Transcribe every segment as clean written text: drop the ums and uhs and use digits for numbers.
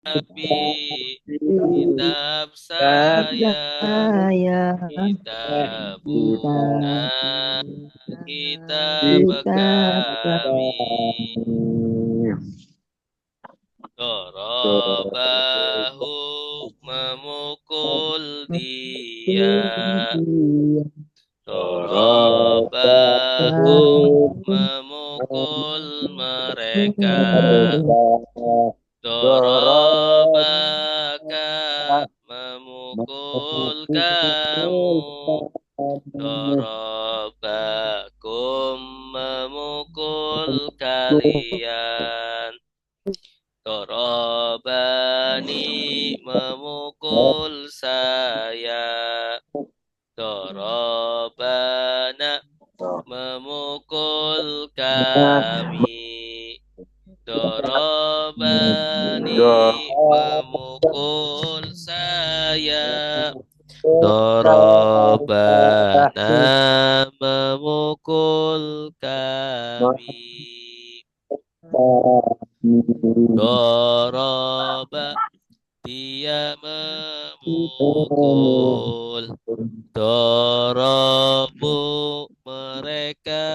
Tapi kitab saya, kitabuna, kitab kami. Dorobahu, memukul dia. Dorobahum, memukul mereka. Dorobaka, memukul kamu. Dorobakum, memukul kalian. Dorobani, memukul saya. Dorobana, memukul kami. Dorobani, memukul saya. Dorobana, memukul kami. Doroba, dia memukul. Dorobu, mereka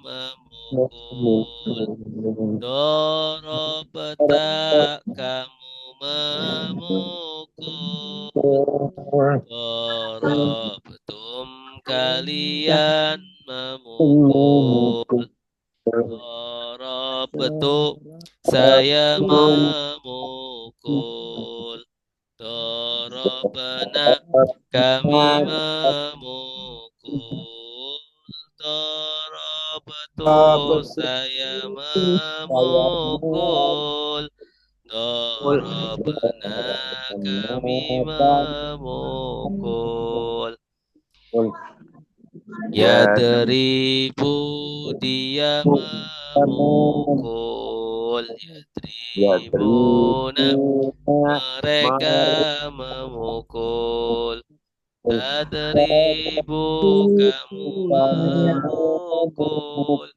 memukul. Dorobeta, kamu memukul. Dorobetum, kalian memukul. Dorobetu, saya memukul. Dorobena, kami memukul. Dorobetu, saya memukul. Dorobena, kami memukul. Yadribu, dia memukul. Yadribuna, mereka memukul. Tadribu, kamu memukul.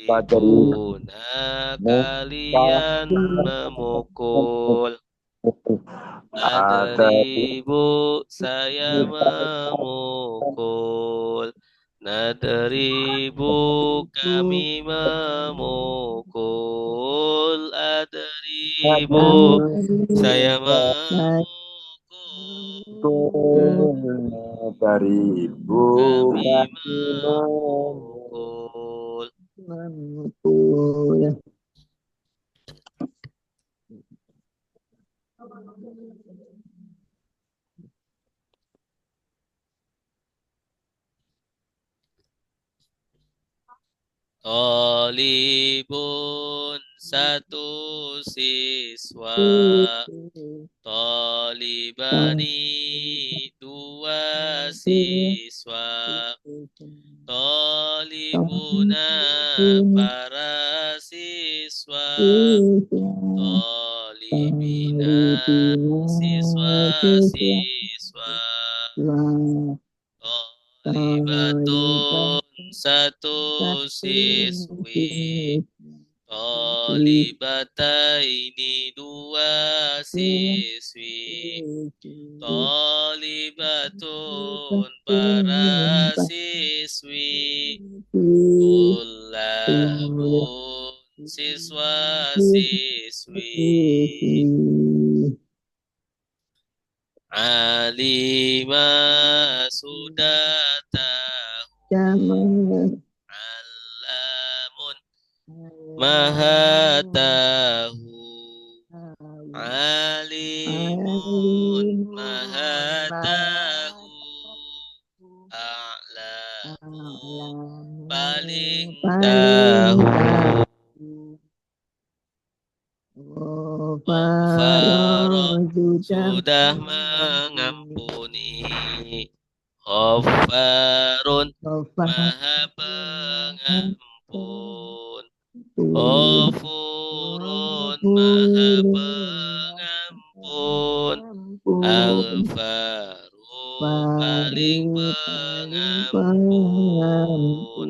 Tadribuna, kalian memukul. Nadribu, saya memukul. Nadribu, kami memukul. Adribu, saya memukul. Kami memukul. Tolibun, satu siswa. Tolibani, dua siswa. Tolibuna, para siswa. Tolibina, siswa-siswa. Tolibatun, satu siswi. Tolibataini, dua siswi. Tolibatun, para siswi. Tulabun, siswa-siswi. Alima, sudah tahu. Alamun, maha tahu. Alimun, maha tahu. A'lamu, paling tahu. Ghafarun, sudah mengampuni. Ghafarun, maha pengampun. Ghafurun, maha pengampun. Al-Faru, paling pengampun.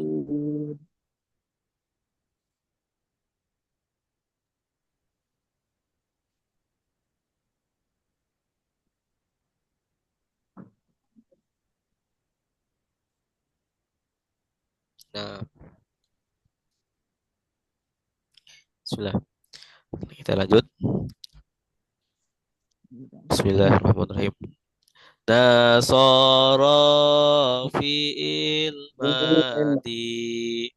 Nah, bismillah. Kita lanjut. Bismillahirrahmanirrahim. Nasara fi'il madi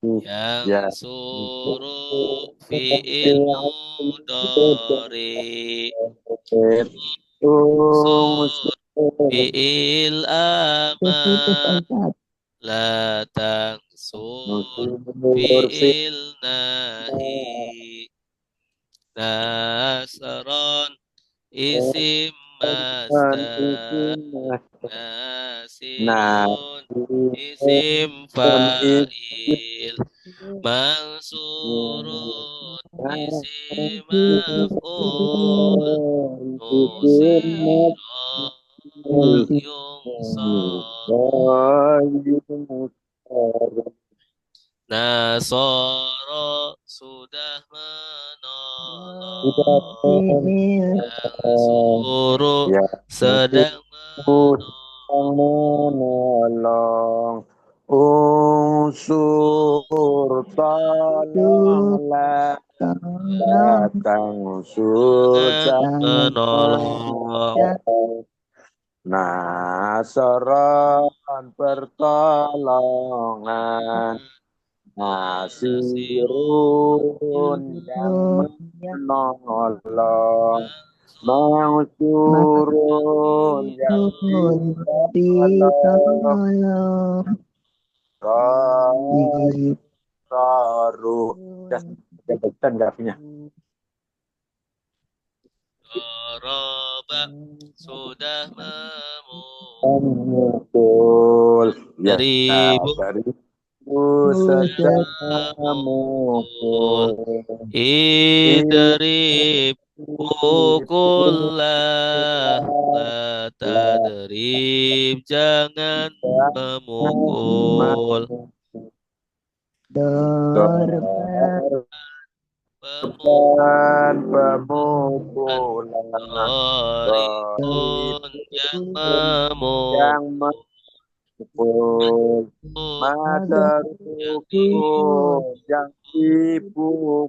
yang Ya. suruh fi'il mudhari sur fi'il amar la tangsur fi'il nahi nasaron isim masdar Nah, nasirun isim fa'il mansurun isim maf'ul nusiro yungsaru nasoro sudah menolong yang suruh ya sedang menolong menolong unsur tolonglah datang unsur dengan menolong jangan nasaron pertolongan nasirun yang menolong mansurun yang ditolong Raru jabatan nggak punya Doroba sudah memukul ya dari dari sedang mukul memukul idrib pukullah la tadrib jangan memukul dan pemukulan pemukulan doribun yang memukul yang memukul mata yang rukun yang dipukul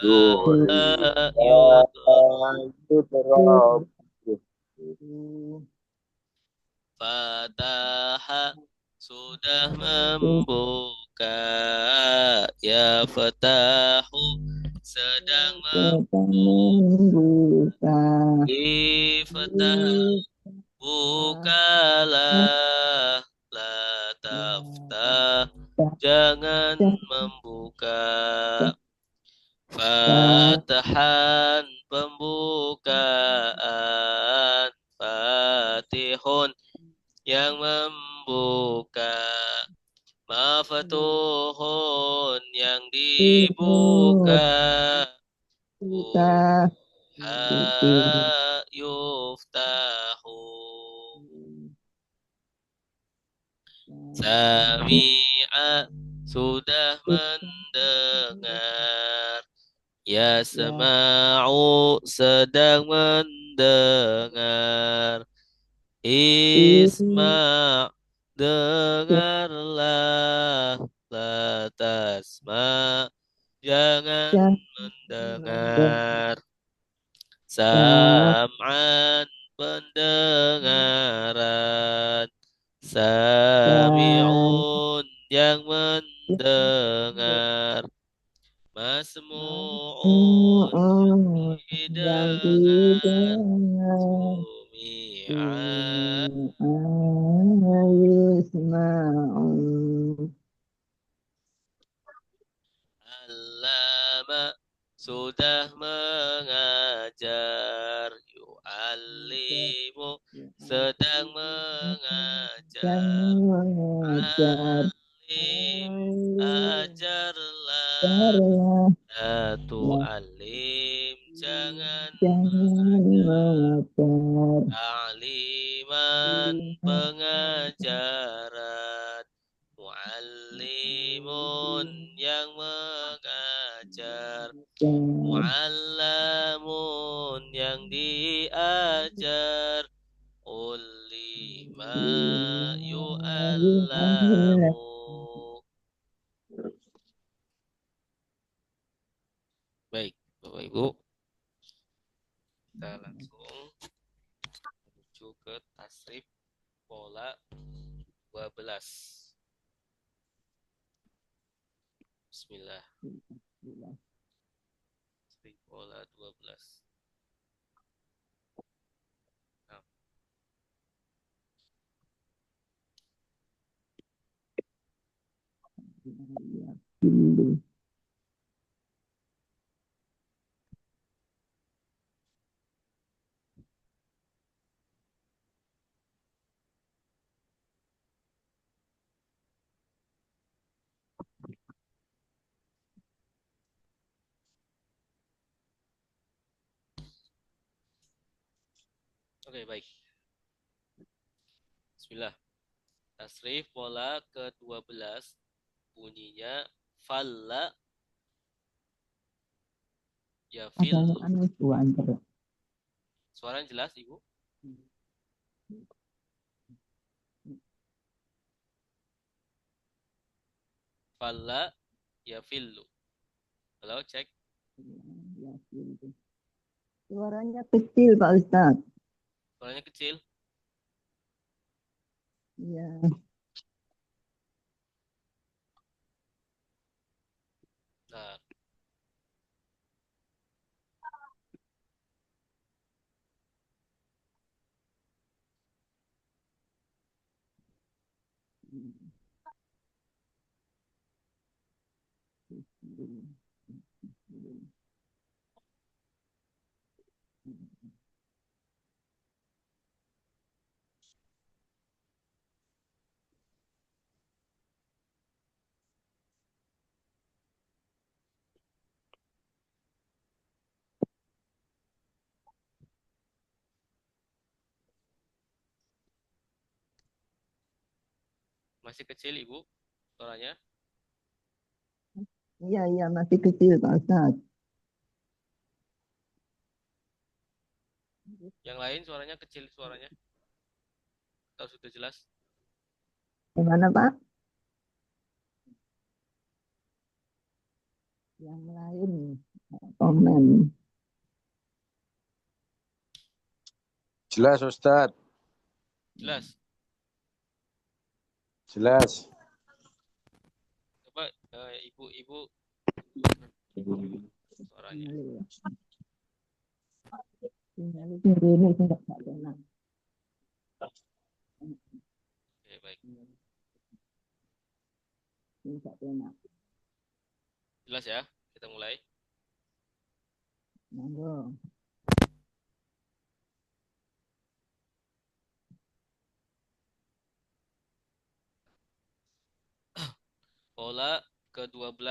diyudhar itu terlalu Fataha sudah membuka ya fatahu sedang membuka membuka bukalah la taftah jangan membuka fatahan pembukaan fatihun yang membuka mafatuhun yang dibuka kita yuftahu sami'a sudah mendengar yasma'u sedang mendengar Isma' dengarlah la tasma' jangan mendengar sam'an pendengaran sami'un yang mendengar masmu'un yang didengar didengar sumi'an yusma'u Allama sudah mengajar yu'allimu sedang yang mengajar mengajar alim ajarlah Allah la tu'allim jangan jangan mengajar ta'liman pengajaran muallimun yang mengajar muallamun yang diajar qul lima yukallamu. Baik, Bapak Ibu, kita langsung menuju ke tasrif pola 12. Bismillah. Tasrif pola 12. Nah, oke, baik. Bismillah. Tasrif pola ke-12 bunyinya falla yafillu. Suaranya jelas, Ibu? Falla yafillu. Halo, cek. Suaranya kecil, Pak Ustadz. Suaranya kecil. Iya. Nah, masih kecil, Ibu, suaranya. Iya, masih kecil, Pak Ustadz. Yang lain suaranya kecil suaranya. Atau sudah jelas? Gimana, Pak? Yang lain komen. Jelas Ustadz. Jelas. Jelas. Coba Ibu-ibu suaranya. Sinyal ini tidak enak. Oke, baik. Tidak enak. Jelas ya? Kita mulai. Monggo. Pola ke-12.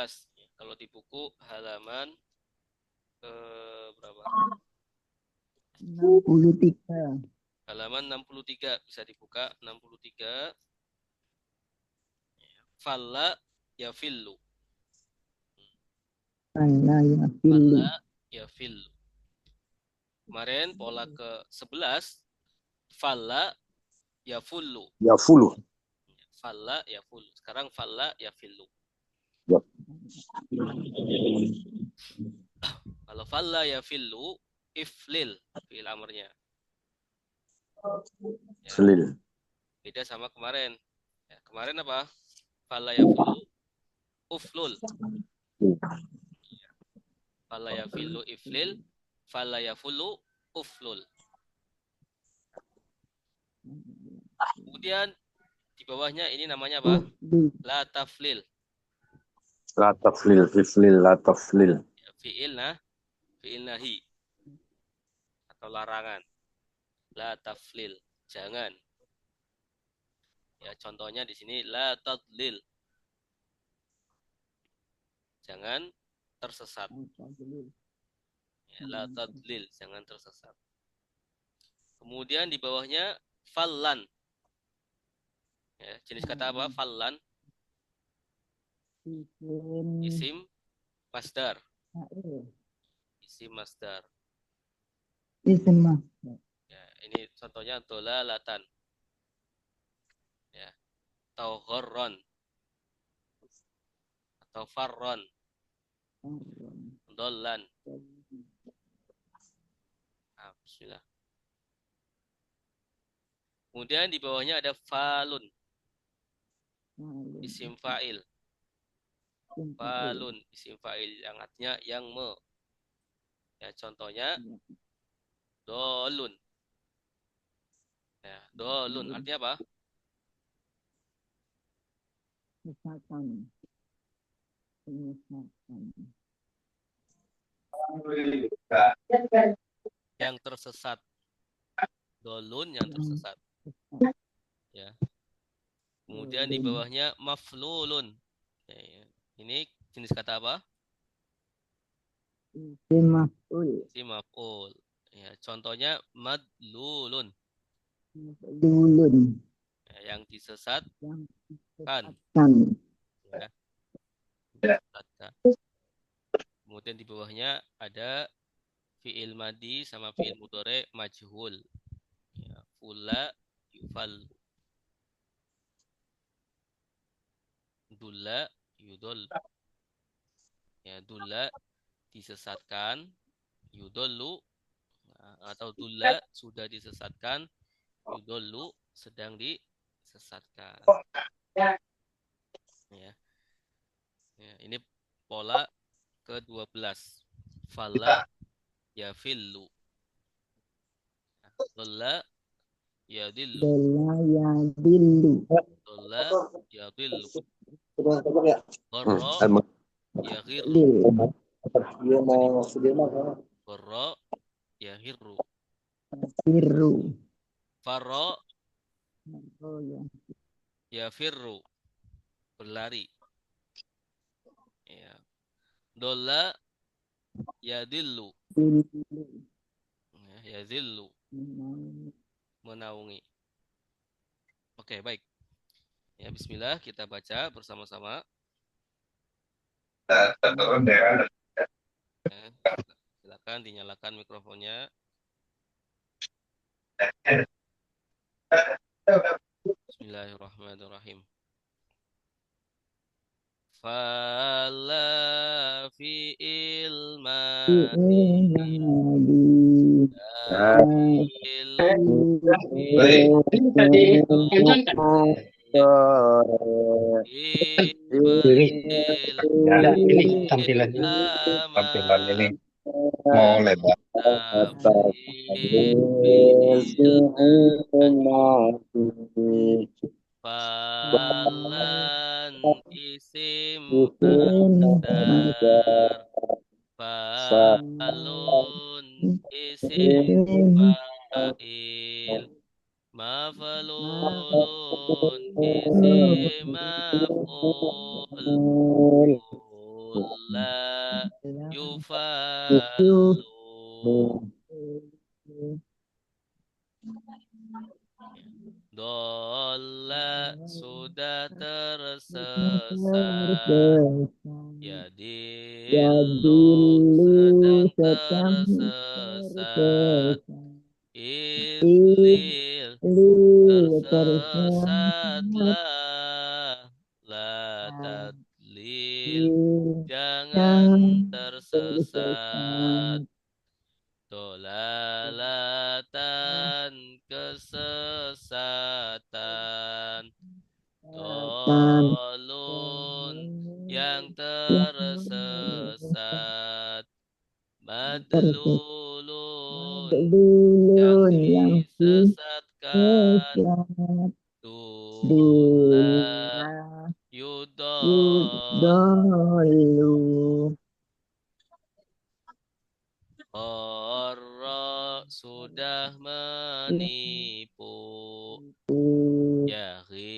Kalau di buku halaman berapa? 63. Halaman 63 bisa dibuka 63. Falla yafillu. Falla yafillu. Falla yafillu. Kemarin pola ke-11 falla yafullu. Yafulu. Falla yafullu. Sekarang falla yafillu. Yap. Kalau falla yafillu iflil fi'il amrnya. Ya, Selil. beda sama kemarin. Ya, kemarin apa? Falla yafullu uflul. Falla yafillu iflil. Falla yafullu uflul. Kemudian di bawahnya ini namanya apa? La taflil. La taflil, iflil, la taflil. Ya, fi'il nahi atau larangan. La taflil, jangan. Ya, contohnya di sini la tadlil. Jangan tersesat. Ya, la tadlil, jangan tersesat. Kemudian di bawahnya fallan. Ya, jenis kata apa? Fallan. Isim masdar. Isim masdar. Isim masdar. Ya, ini contohnya dolalatan. Ya. atau gharron atau farron, dollan. Nah, bismillah. Kemudian di bawahnya ada falun, isim fa'il. Falun, isim fa'il yang artinya yang Ya, contohnya dolun. Ya, dolun artinya apa? Misalkan. Misalkan. Yang tersesat. Dolun yang tersesat. Ya. Kemudian di bawahnya maflulun. Ya, ya. Ini jenis kata apa? Isim maf'ul. Si maf'ul. Ya, contohnya madlulun. Dulun. Ya, yang disesatkan. Yang Ya. Disesatkan. Kemudian di bawahnya ada fi'il madi sama fi'il mudhari majhul. Ya, fula yufal. Dulla yudol. Ya, dulla disesatkan, yudollu. Nah, atau dulla sudah disesatkan, yudollu sedang disesatkan. Ya. Ya, ini pola ke-12. Fala yafillu. Dolla yadillu. Dolla yadillu. Dolla yadillu. Al- Qarra yaghirru. Qarra yaghirru. Firru. Farra Oh ya. yafirru. Berlari. Ya. Dolla yadillu. Dillu. Ya, yadillu. Menaungi. Oke, baik. Ya, bismillah, kita baca bersama-sama. Ya, silakan dinyalakan mikrofonnya. Bismillahirrahmanirrahim. Fala fi'il madi Ini tampilan ini mau lebar. Falan isim masdar. Falun isim fa'il. Mafalulun isim maf'ul. Kulla yufalu. Dolla sudah tersesat. Yadillu sedang tersesat. Idlil tersesatlah. La tadlil jangan tersesat. Dolalatan kesesatan. Dolun yang tersesat. Madlulun yang disesatkan. Dula yudollu. Qarra sudah menipu.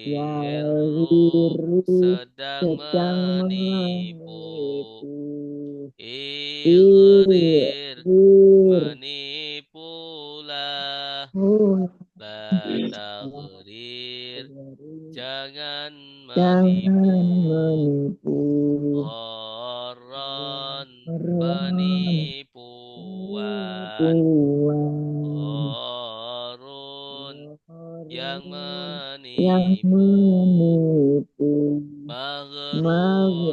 Yaghirru sedang menipu. Ighrir menipulah. La taghrir jangan menipu. Gharran penipuan. Gharun yang menipu. menipu, maghrurun,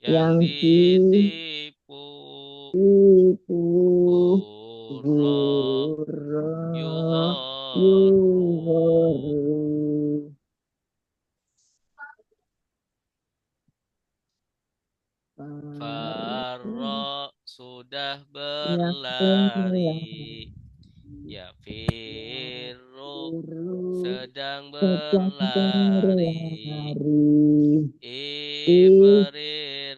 yang yang ditipu, ditipu, gurra yugharu, farra sudah yang berlari, ya firru sedang berlari, Ifrir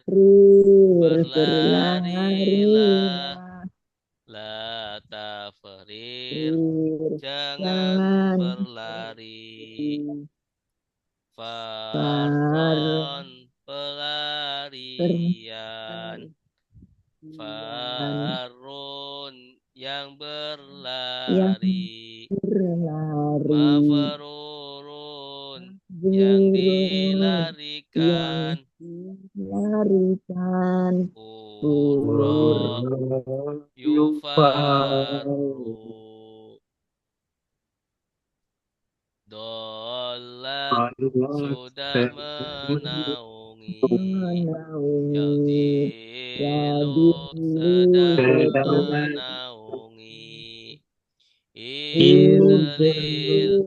berlarilah, la tafrir jangan berlari, farron pelarian, farun yang berlari, mafarurun yang dilarikan, Uro yufaru, Dolat sudah menaungi, Yadilu sedang menaungi, Idlil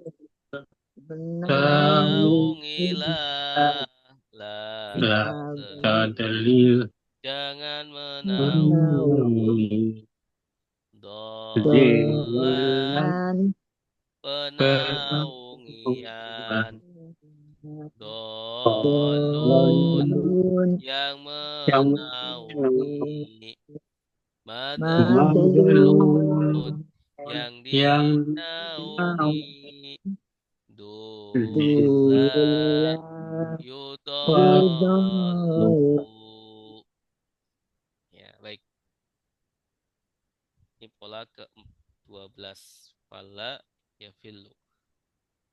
menaungilah, la tadlil jangan menaungi, Dolan penaungian, Dolun yang menaungi, Madlun yang dinaungi, Dula yudollu. Ya, baik. Ini pola ke-12. Fala yafillu.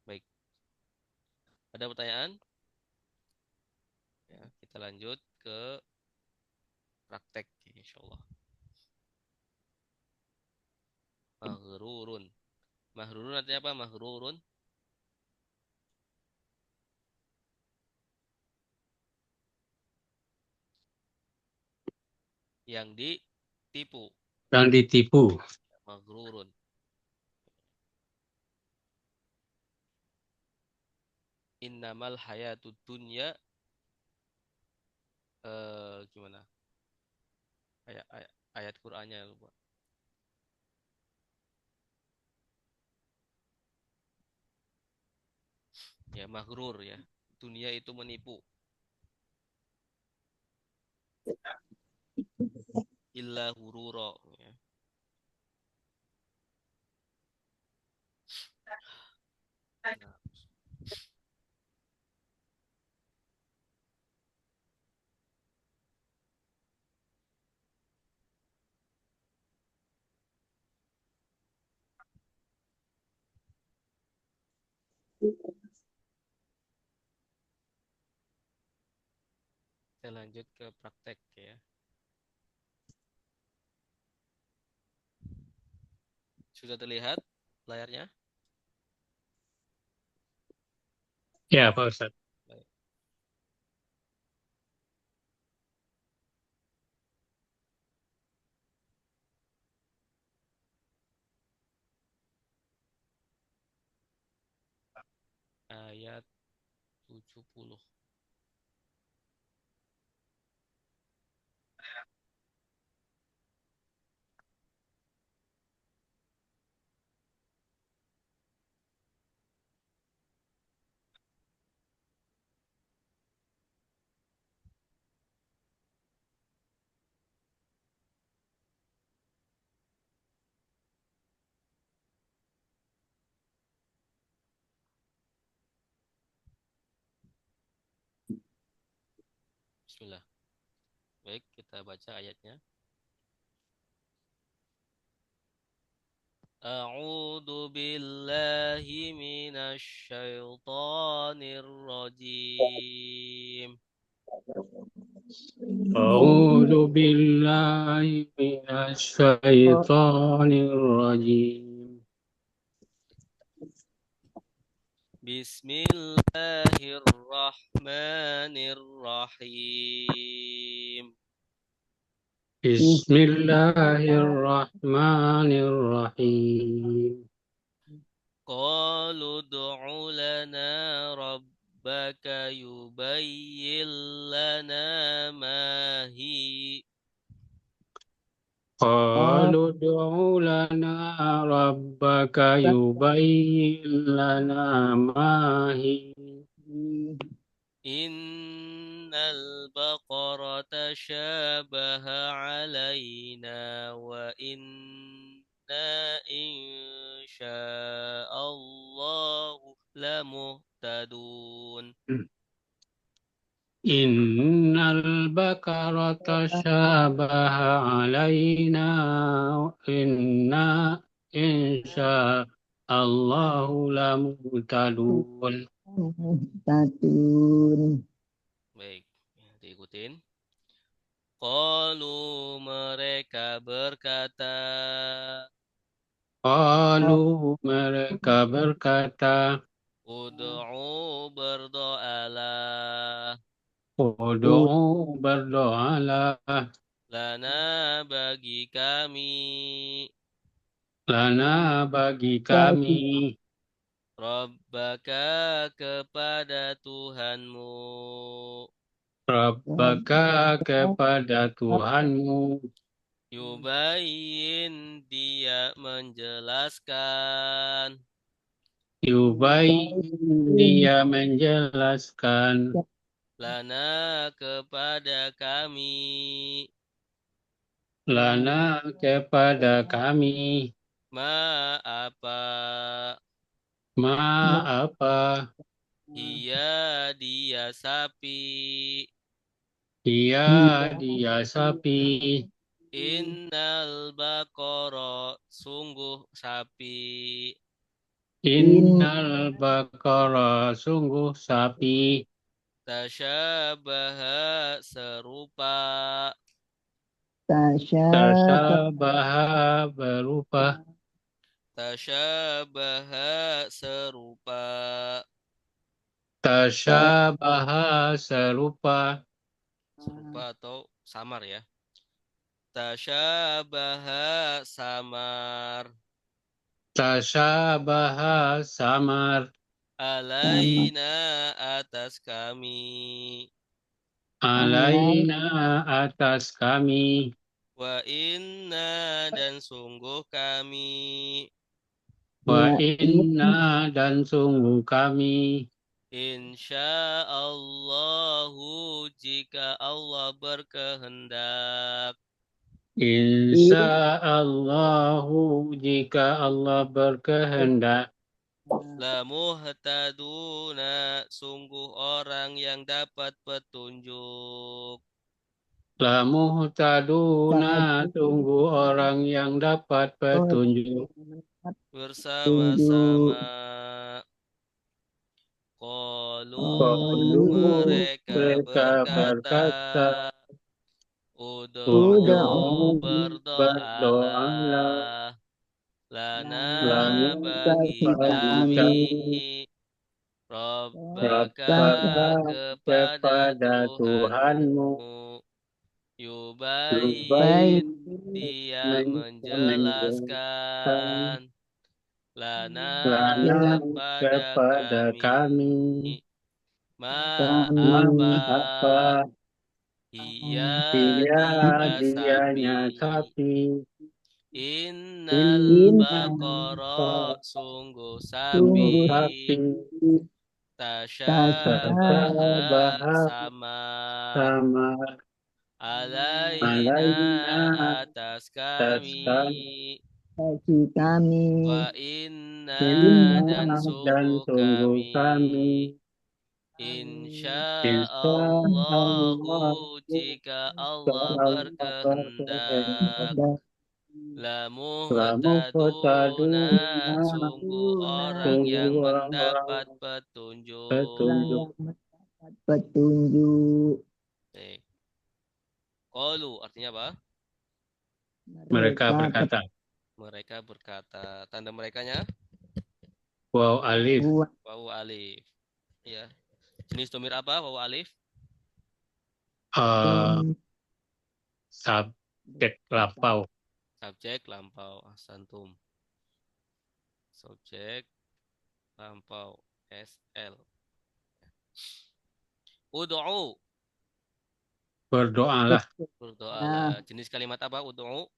Baik. Ada pertanyaan? Ya, kita lanjut ke praktek insyaallah. Maghrurun. Maghrurun artinya apa? Maghrurun. Yang ditipu. yang ditipu. Maghrurun. Innamal hayatud dunya gimana? Ayat Qur'annya lupa. Ya, maghrur ya. Dunia itu menipu. Illa hurura ya. Nah, kita lanjut ke praktek ya. Sudah terlihat layarnya? Ya, Pak Ustadz. Baik. Ayat 70. Bismillah. Baik, kita baca ayatnya. A'udzu billahi minasy syaithanir rajim. A'udzu billahi minasy syaithanir rajim. Bismillahirrahmanirrahim. Bismillahirrahmanirrahim. Qalu du'u lana rabbaka yubayyin lana ma hi. Qalu ud'u lana rabbaka yubayyin lana ma hi. Innal baqarata syabaha alaina wa inna insya'allahu lamuhtadun. Innal bakarata syabaha alaina inna insya Allahu lamuhtadun. Tatun. Baik, diikutin. Qalu mereka berkata, Mereka berkata, ud'u berdoalah Ud'u berdoalah lana bagi kami Rabbaka kepada Tuhanmu Rabbaka kepada Tuhanmu yubayyin dia menjelaskan Yubayyin dia menjelaskan lana kepada kami Lana kepada kami ma apa apa dia sapi dia sapi innal baqara sungguh sapi Innal baqara sungguh sapi tasyabaha serupa tasyabaha berupa tasyabaha serupa tasyabaha serupa atau samar ya tasyabaha samar alaina atas kami atas kami wa inna dan sungguh kami insyaallahu jika Allah berkehendak Insyaallahu jika Allah berkehendak la muhtaduna sungguh orang yang dapat petunjuk La muhtaduna tunggu orang yang dapat petunjuk bersama-sama qalu mereka berkata ud'u berdoalah lana bagi kami Rabbaka kepada Tuhanmu yubayyin dia menjelaskan lana kepada kami ma apa iya dia sapi innal baqara sungguh sapi tasyabaha sama alaina atas kami wa inna dan sungguh kami insyaallahu jika Allah berkehendak la muhtaduna sungguh orang yang mendapat petunjuk. Baik. Qalu artinya apa? Mereka berkata Mereka berkata. Tanda merekanya? Waw alif. Huwa. Wawu alif. Ya. Jenis domir apa wawu alif? Uh, Dom. subjek lampau. Subjek lampau. Ahsantum. Subjek lampau. SL. Ud'u. Berdoalah. Berdoalah. Jenis kalimat apa ud'u?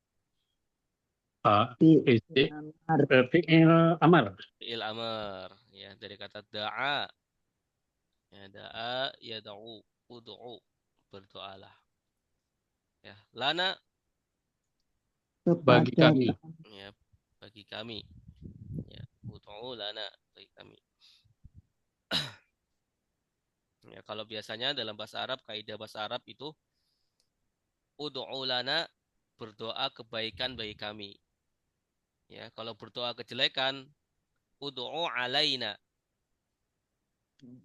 Fi'il Amar. fi'il amar. Fi'il amr. Ya, dari kata da'a. Ya, da'a yad'u. Ud'u. Berdoalah. Ya, lana. Bagi Kepada kami. Ya, bagi kami. Ya, ud'u lana. Bagi kami. Ya, kalau biasanya dalam bahasa Arab, kaidah bahasa Arab itu ud'u lana, berdoa kebaikan bagi kami. Ya, kalau berdoa kejelekan, ud'u alaina.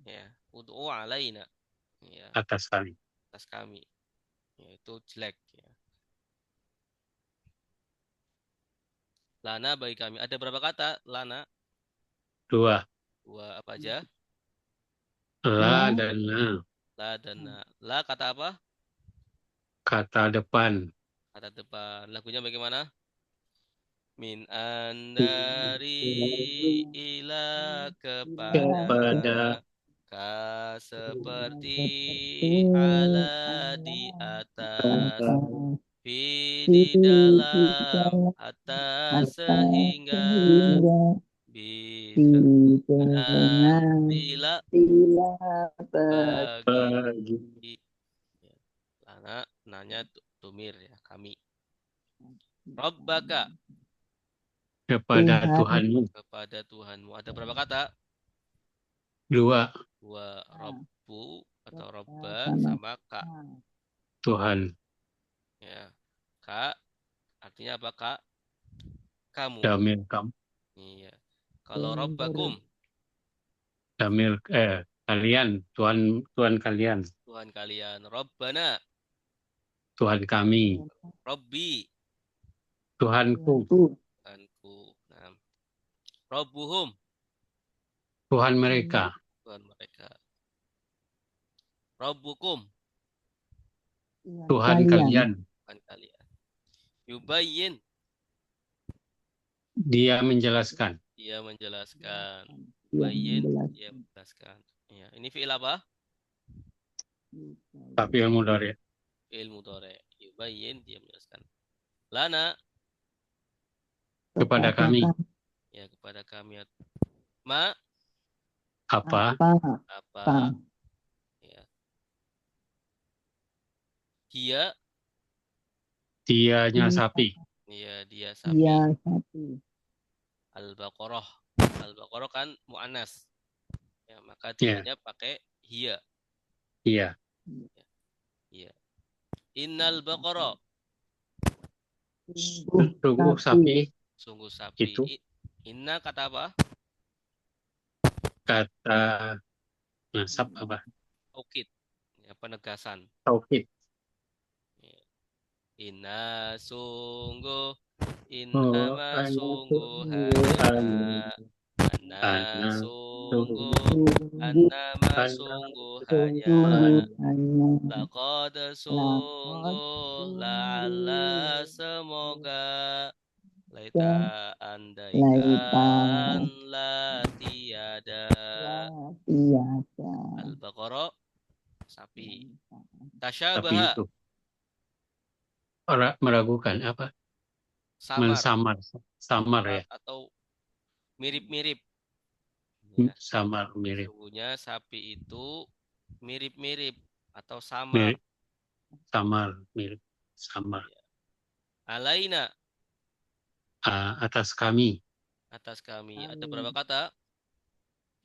Ya, ud'u alaina. Ya, Atas kami. atas kami. Ya, itu jelek ya. Lana bagi kami. Ada berapa kata lana? 2. Dua apa aja? La dan na. La dan na. La kata apa? Kata depan. Kata depan. Lagunya bagaimana? Min andari ila Kepada kepada ka seperti ala di atas fi di dalam atas sehingga bisa bila bagi bagi karena nanya tumir ya kami Rabbaka kepada Tuhanmu. kepada Tuhanmu ada berapa kata 2. dua Rabbu atau Robba sama Kak Tuhan. ya Kak artinya apa Kak kamu Damir kamu. iya kalau Rabbakum Damir kalian. Tuhan kalian. Tuhan kalian Rabbana Tuhan kami. Rabbi Tuhanku. Tuhanku nah Rabbuhum Tuhan mereka. Tuhan mereka Rabbukum Tuhan kalian. Tuhan kalian Yubayyin Dia menjelaskan. dia menjelaskan Yubayyin dia menjelaskan ya ini fi'il apa Tapi ilmu dari fi'il mudhari Yubayyin dia menjelaskan lana kepada kami. ya kepada kami ma Apa? apa ya dia Dianya sapi. ya dia sapi sapi. al-baqarah al-baqarah kan muannas ya maka Ya. dianya pakai hiya Iya. iya innal baqara Sungguh sapi sungguh sapi itu inna kata apa kata nasab apa? taukid ya penegasan Taukid. inna sungguh Oh, innama sungguh hanya anna sungguh annama sungguh hanya laqad sungguh la'alla semoga laita andaikan la tiada al-baqarah sapi Tapi tasyabaha itu meragukan apa? samar Samar ya. atau mirip-mirip ya, Samar mirip. sesungguhnya sapi itu mirip-mirip atau Mirip. samar Samar. alaina Atas kami. atas kami ada berapa kata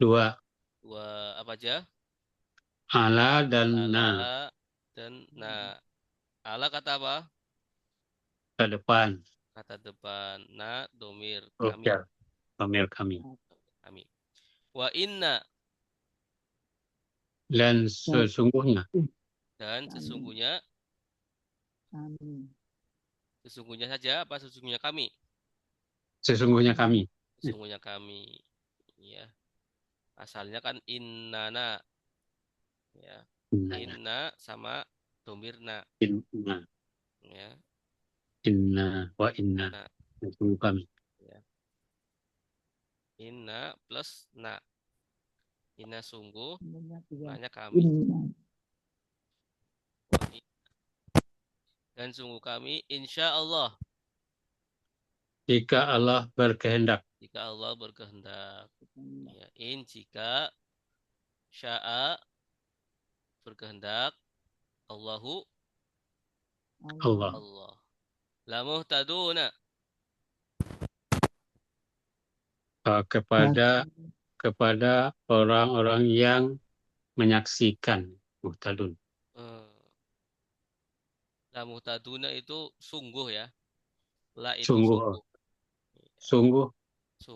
2. dua apa aja Ala dan na. ala dan na ala kata apa Ke depan. kata depan na domir kami Oke. Domir kami. kami wa inna Dan sesungguhnya dan sesungguhnya saja apa sesungguhnya kami sesungguhnya kami. sesungguhnya kami Ya, asalnya kan innana. Ya, Inna. inna sama domirna. Inna. Ya, Inna wa inna. innana. Dan sungguh kami. Ya. Inna plus na. Inna sungguh, nanya kami. Inna. Dan sungguh kami, insya Allah. Jika Allah berkehendak. Jika Allah berkehendak. Ya, jika sya'a berkehendak, Allahu Allah. Allah. La muhtaduna. Kepada orang-orang yang menyaksikan muhtadun. La muhtaduna itu sungguh ya. La itu Sungguh sungguh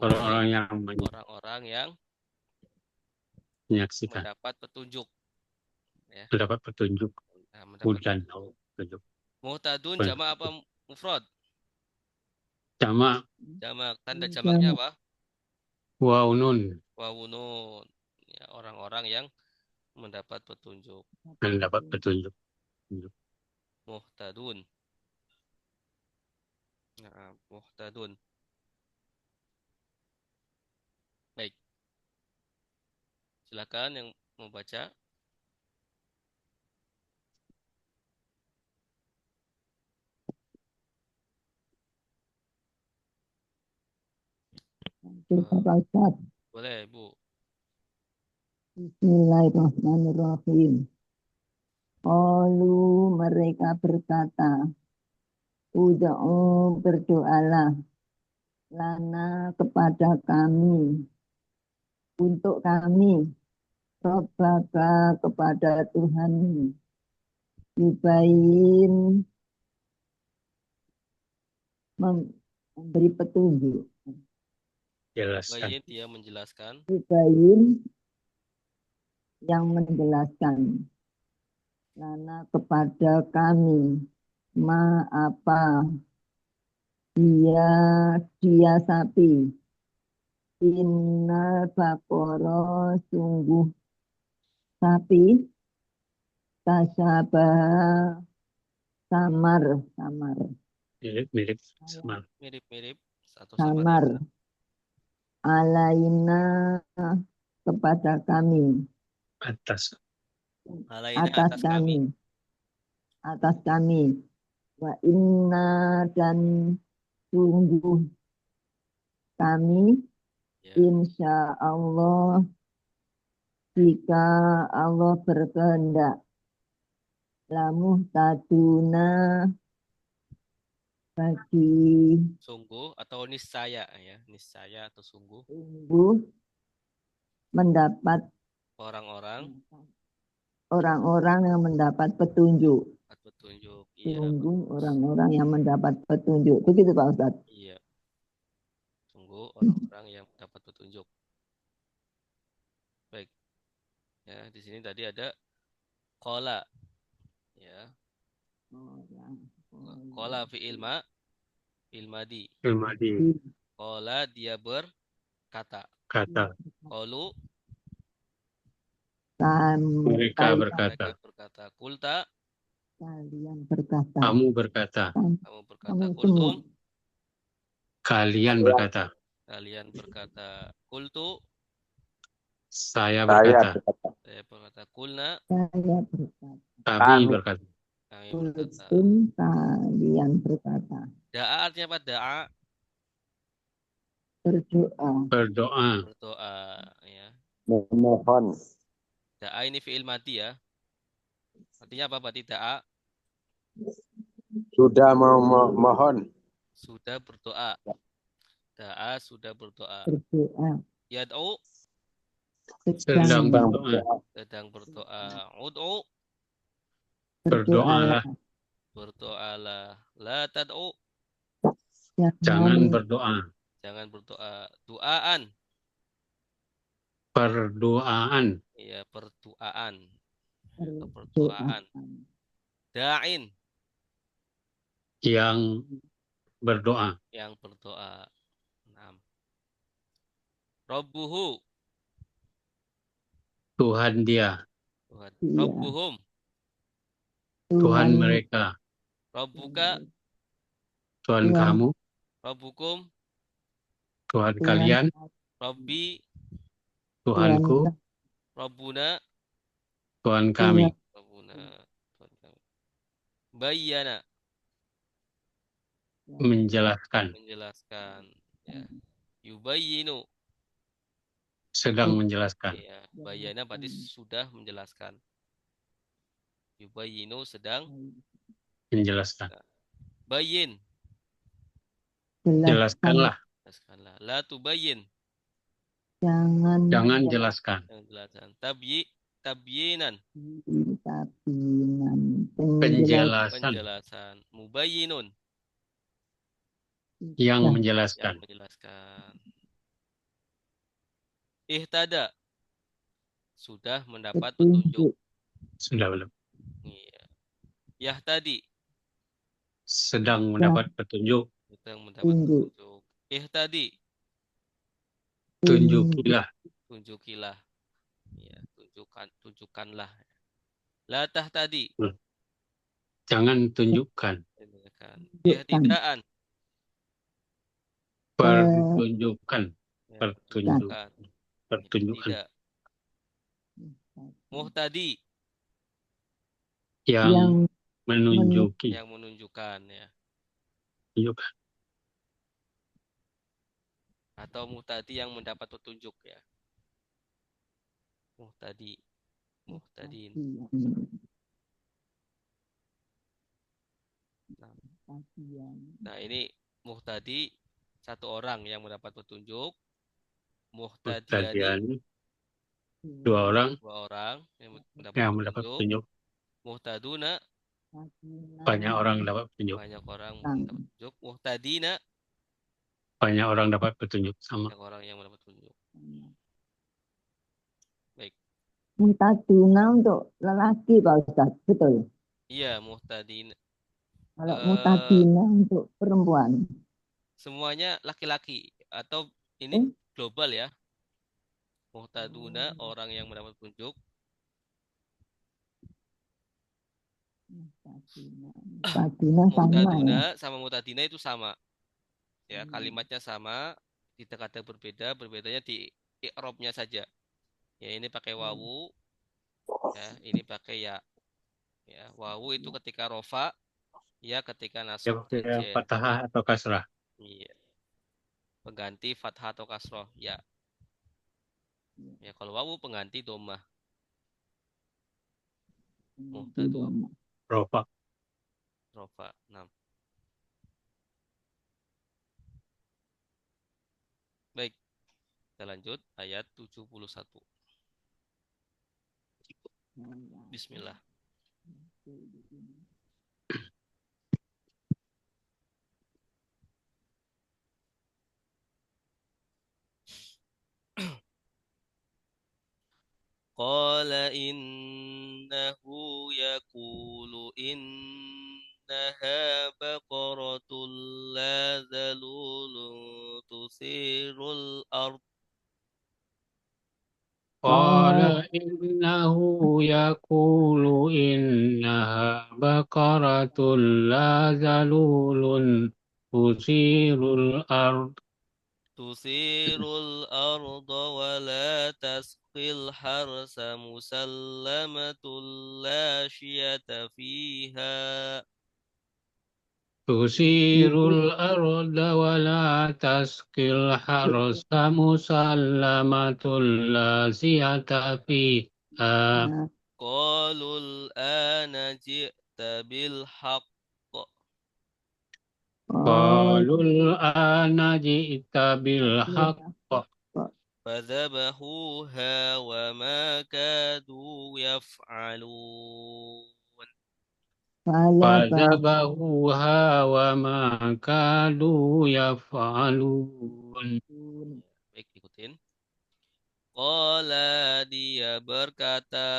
orang-orang yang orang-orang yang menyaksikan, mendapat petunjuk. Ya. mendapat petunjuk, Nah, hudan, petunjuk. Muhtadun jamak apa mufrad? Jamak, Jamak. Tanda jamaknya apa? waunun, Wawunun. Ya, orang-orang yang mendapat petunjuk. mendapat petunjuk. Muhtadun. Nah, muhtadun. Baik. Silakan yang mau baca. Boleh, Bu. Bismillahirrahmanirrahim. Qalu mereka berkata, Ud'u berdoalah lana kepada kami, untuk kami, Rabbaka kepada Tuhan, Yubayin memberi petunjuk. Jelaskan. Bayin dia menjelaskan. Yubayin yang menjelaskan lana kepada kami ma apa dia sapi innal baqara sungguh sapi tasyabah samar Mirip sama. Mirip-mirip satu sama samar lain. alaina kepada kami Atas. Alaina atas kami wa inna dan sungguh kami Ya. insya Allah jika Allah berkehendak lamuh taduna bagi Sungguh atau niscaya ya, niscaya atau sungguh sungguh mendapat orang-orang yang mendapat petunjuk. petunjuk. Iya, Sungguh orang-orang yang mendapat petunjuk. Begitu Pak Ustadz. iya. Sungguh orang-orang yang mendapat petunjuk. Baik. Ya, di sini tadi ada qala. Ya. Qala fi ilma ilmadi. Ilmadi. Qala dia berkata. Kata. Qalu Mereka berkata. Kulta Kalian berkata. Kamu berkata. kamu berkata. Kamu Kultum Kalian berkata. kalian berkata. Kultu Saya berkata. saya berkata. Kulna Saya berkata. Kami berkata. kami berkata. Kultum kalian berkata. Da'a artinya apa? Da'a Berdoa. Berdoa. berdoa ya. Memohon. Da'a ini fi'il madi ya. Artinya apa berarti da'a? Sudah memohon. Sudah berdoa. Da'a sudah berdoa. Berdoa. Yad'u Sedang berdoa. sedang berdoa. Ud'u Berdoalah. berdoalah. La tad'u Jangan berdoa. jangan berdoa. Du'aan Perdoaan. iya perdoaan. Berdoa. Perdoaan. Da'in Yang berdoa. yang berdoa. 6. Rabbuhu, Tuhan dia, Tuhan. Iya. Rabbuhum, Tuhan Tuhan mereka, Rabbuka, Tuhan Tuhan kamu, Rabbukum, Tuhan Tuhan kalian, Rabbi, Tuhan Tuhanku, Rabbuna, Tuhan Tuhan kami. Rabbuna, Tuhan kami. Bayyana, Menjelaskan, menjelaskan. Ya. Yubayyinu, sedang menjelaskan. ya. Bayyana berarti sudah menjelaskan. Yubayyinu sedang Menjelaskan. bayyin, jelaskan. Jelaskanlah, jelaskanlah. La tubayyin, Jangan jangan jelaskan. yang jelaskan. Tabyinan, tabinan Penjelasan penjelasan. Mubayyinun, yang Nah, yang menjelaskan. menjelaskan. Ihtada, sudah mendapat petunjuk. petunjuk. Sudah belum? Iya. Yahtadi, Sedang mendapat petunjuk. sedang mendapat Tunjuk. petunjuk. Ihtadi, Tunjukilah, tunjukilah. Ya, tunjukkanlah. La tahtadi, jangan tunjukkan. tunjukkan. Tunjukkan. Ihtidaan, Pertunjukan, ya, pertunjuk, tunjukkan. pertunjukan Tidak. Muhtadi, yang Yang menunjuki. yang menunjukkan, ya. Tunjukkan. Atau muhtadi yang mendapat petunjuk, ya. Muhtadi, muhtadin. Nah, ini muhtadi satu orang yang mendapat petunjuk. Muhtadiyani Tadian, dua orang dua orang yang mendapat yang mendapat petunjuk. petunjuk. Muhtaduna Banyak orang dapat petunjuk. banyak orang mendapat petunjuk. Muhtadina Banyak orang dapat petunjuk. Sama. banyak orang yang mendapat petunjuk. Baik. Muhtaduna untuk lelaki Pak Ustadz, betul. Iya, muhtadina. Kalau muhtadina untuk perempuan. Semuanya laki-laki atau ini global ya. Muhtaduna orang yang mendapat petunjuk. Muhtadina sama ya. Muhtaduna sama muhtadina itu sama. Ya, kalimatnya sama, tidak ada berbeda, berbedanya di i'rabnya saja. Ya, ini pakai wawu. Ya, ini pakai ya. Ya, wawu itu ketika rofa, ya ketika nasab Ya, jen. fathah atau kasrah. Iya. Pengganti fathah atau kasroh, ya. Ya, kalau wawu pengganti domah. Muhtadu, Rofa. rofa, 6. Baik, kita lanjut ayat 71. Bismillah. Qala innahu yaqulu innaha baqaratul la zalulun tusirul ard. Qala innahu yaqulu innaha baqaratul la zalulun tusirul ard. Tusirul arda wa la tasqil harsa musallamatul la syiyata fiha. Tusirul arda wa la tasqil harsa musallamatul la siyata fiha. Qalul ana ji'ta bil haqq. Qalul ana ji'ta bil haqq. فذبحوها وما كادوا يفعلون. Fadzabahuha wa ma kadu yaf'alun. Baik, ikutin. Qala dia berkata,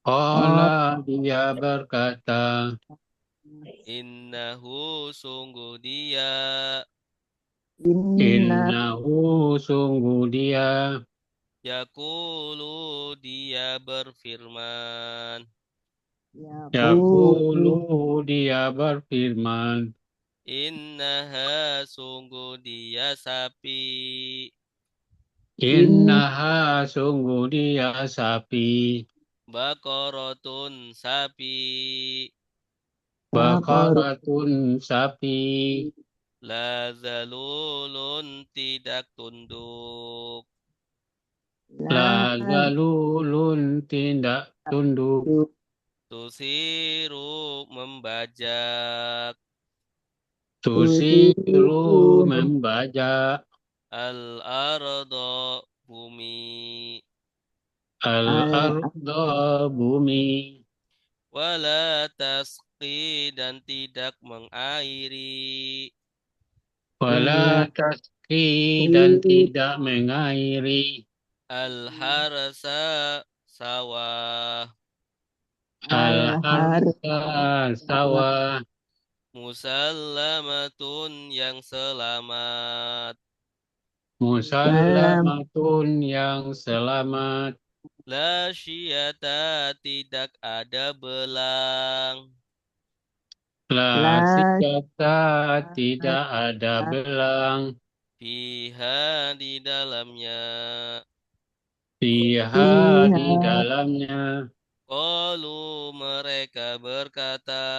Qala dia berkata, innahu sungguh dia Inna Innahu sungguh dia Yaqulu dia berfirman. Yaqulu yaqulu dia berfirman Innaha sungguh dia sapi. Innaha sungguh dia sapi Baqaratun sapi. Baqaratun sapi La zalulun tidak tunduk. La la zalulun tidak tunduk Tusiru membajak. Tusiru membajak Al-arda bumi. Al-arda bumi Wala tasqi dan tidak mengairi. Wala taski dan tidak mengairi Al-harsa sawah. al-har Al-harsa sawah Musallamatun yang selamat. salam Musallamatun yang selamat La syiyata tidak ada belang. La la sikata tidak ada belang Fiha di dalamnya. Fiha di fiha dalamnya Qalu mereka berkata.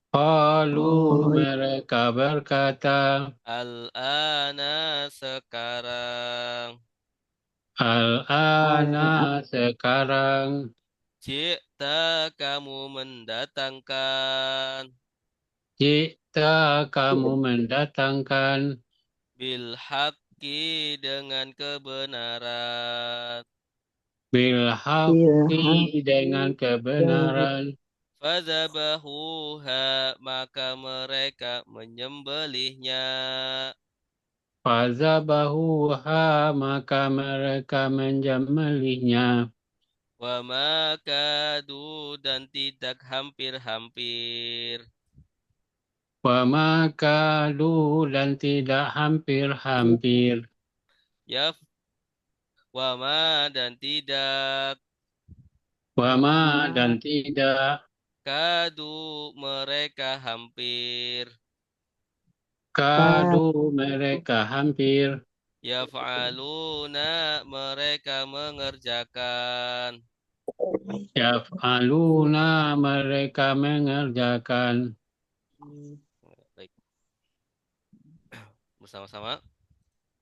Qalu oh mereka berkata Al-ana sekarang. Al-ana sekarang Cipta kamu mendatangkan. Jika kamu mendatangkan Bil haqqi dengan kebenaran. bil ilham haqqi dengan kebenaran Fadzabahuha maka mereka menyembelihnya. Fazabahuha maka mereka menjembelihnya Wa ma kadu dan tidak hampir-hampir. Wa makadu dan tidak hampir-hampir Ya wa ma dan tidak Wa ma dan tidak kadu mereka hampir. kadu mereka hampir Yaf'aluna mereka mengerjakan. Yaf'aluna mereka mengerjakan Baik, bersama-sama.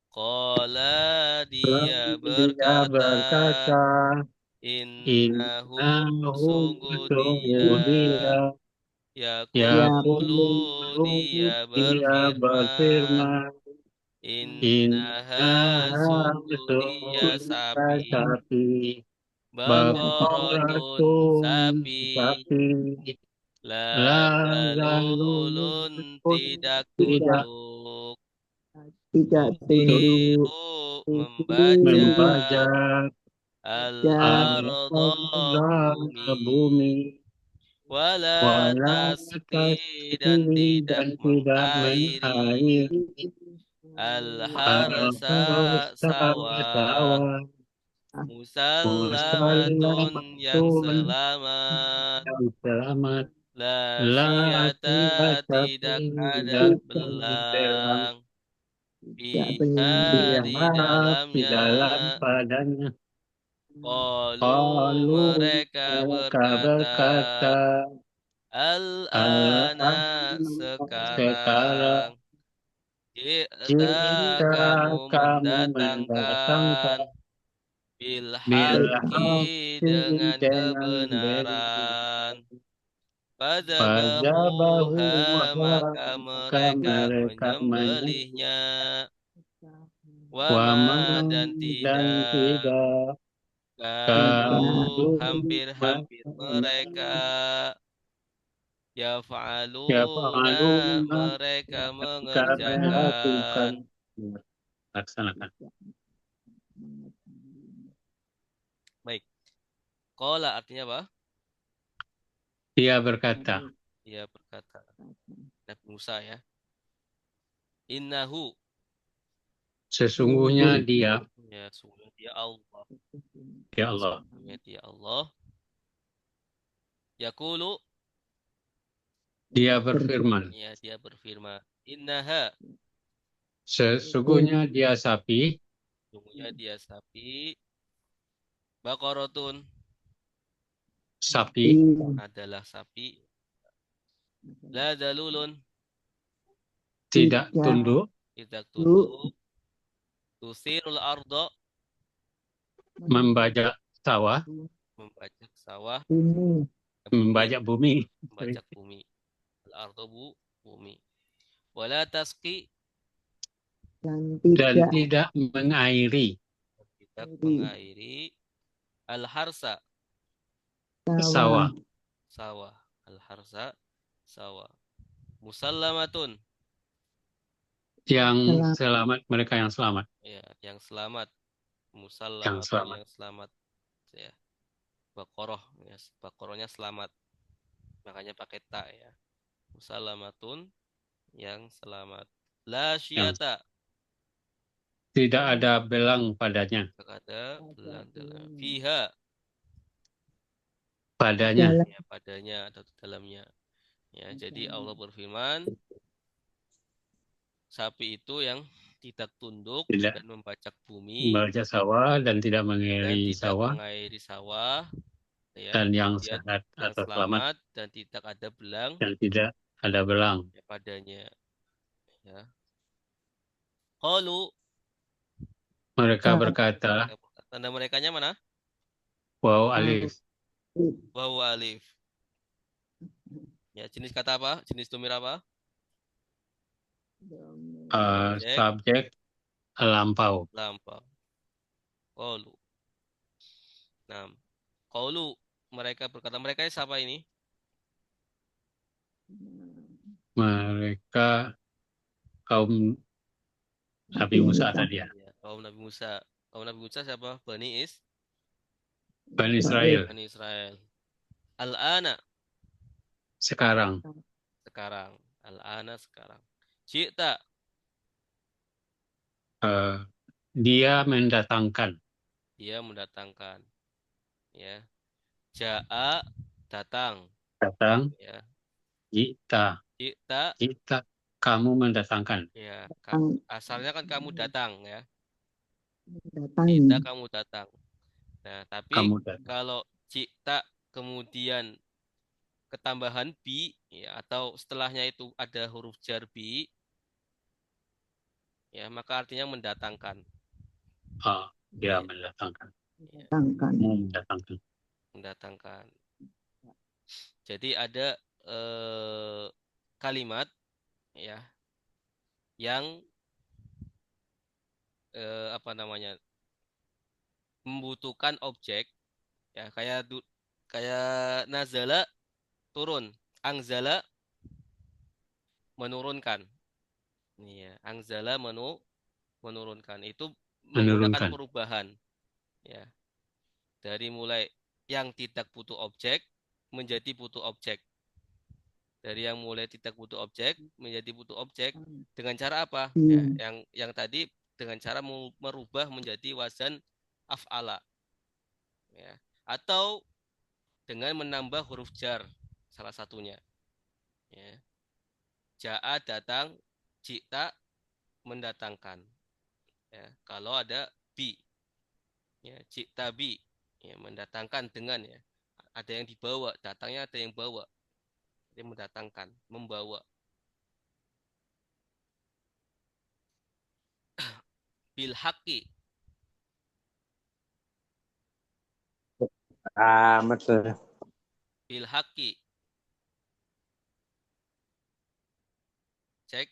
Qala dia Dia berkata, berkata innahu Innahu sungguh sungguh dia, dia yaqulu Yaqulu dia dia berfirman, berfirman innaha Innaha sungguh dia sungguh sapi, sapi baqaratun Baqaratun sapi, sapi la La zalulun zalulun tidak tidak tunduk, tidak tunduk tusiru membajak, membajak dan al-arda al-ardha bumi, bumi wala wala tasqi dan tasqi tidak dan tidak mengairi, mengairi al-harsa al-harsa sawah, sawah musallamatun yang musallamatun selamat, yang selamat la la syiyata tidak ada tidak belang belang, tidak fiha benar di di dalamnya. dalam padanya Qalu Qalu mereka mereka berkata, berkata al-ana Al-ana sekarang sekarang. Ji'ta jika kamu kamu mendatangkan mendatangkan bil bil haqqi haqqi dengan dengan kebenaran. benar Fadzabahuha Fazabahuha maka maka mereka mereka menyembelihnya. wama Wama dan dan tidak tidak kadu kadu hampir-hampir mereka ya yaf'aluna fa'aluna mereka mereka melakukan mengerjakan. laksanakan Baik. Qala artinya apa? dia berkata Dia berkata. Nabi Musa ya. Innahu. Sesungguhnya dia, Ya, sungguh dia Allah. ya Allah, Sungguhnya dia Allah. Yaqulu. dia berfirman, Ya, dia berfirman. Innaha. sesungguhnya dia sapi, Sungguhnya dia sapi. Baqaratun. sapi Adalah sapi. La dalulun. tidak tunduk, Tidak tunduk. Tusirul ardo. membajak sawah, Membajak sawah. Bumi membajak bumi, Membajak bumi. Al-ardo bumi. Wala tasqi. dan dan tidak tidak mengairi Tidak mengairi. Al-harsa. sawah. Sawah. Al-harsa. Sawah. Musallamatun. Yang selamat, mereka yang selamat, Ya, yang selamat. yang Musallamatun selamat. yang selamat. Ya. Baqarah, ya, Baqarahnya selamat. Makanya pakai ta ya. Musallamatun yang selamat. La Yang syiyata. tidak ada belang padanya, Ada belang dalam fiha. padanya. dalam Ya, padanya atau di dalamnya. Ya, jadi Allah berfirman, sapi itu yang tidak tunduk Tidak dan membajak bumi membajak sawah dan tidak dan mengairi tidak sawah, mengairi sawah, ya, dan yang kemudian sehat yang atau selamat selamat dan tidak ada belang dan tidak ada belang. ya, padanya. Ya. Qalu. Mereka berkata, Tanda merekanya mana? wow, alif, Wawu alif. Ya, jenis kata apa? Jenis domir apa? Subjek subjek lampau. lampau. Qalu. Nah, qalu, mereka berkata, mereka siapa ini? Mereka kaum Nabi Musa tadi ya, Ya, kaum Nabi Musa. Kaum Nabi Musa siapa? Bani Israel. Bani Israel. Al-ana, Sekarang sekarang. Al-ana, sekarang. Cita, eh, dia mendatangkan, dia mendatangkan. Ya. Ja'a, datang. datang, Ya. kita, Cita, kita, kamu mendatangkan. ya. datang Asalnya kan kamu datang, ya. datang Cita, kamu datang. Nah, tapi Kamu datang. kalau cita kemudian ketambahan bi, ya, atau setelahnya itu ada huruf jar bi, ya, maka artinya mendatangkan. Dia Ya, mendatangkan. datangkan Mendatangkan. mendatangkan. Jadi ada kalimat ya yang apa namanya membutuhkan objek ya kayak nazala turun, angzala menurunkan. Iya, angzala menurunkan itu menggunakan Menurunkan. perubahan ya dari mulai yang tidak butuh objek menjadi butuh objek. Dari yang mulai tidak butuh objek menjadi butuh objek dengan cara apa? Ya, yang tadi dengan cara merubah menjadi wazan af'ala. Ya. Atau dengan menambah huruf jar salah satunya. Ya. Ja'a datang, cita mendatangkan. Ya. Kalau ada bi, ya, cita bi, ya, mendatangkan dengan ya. Ada yang dibawa, datangnya ada yang bawa. Dia mendatangkan, membawa. Bil haqqi, betul. bil haqqi. Cek.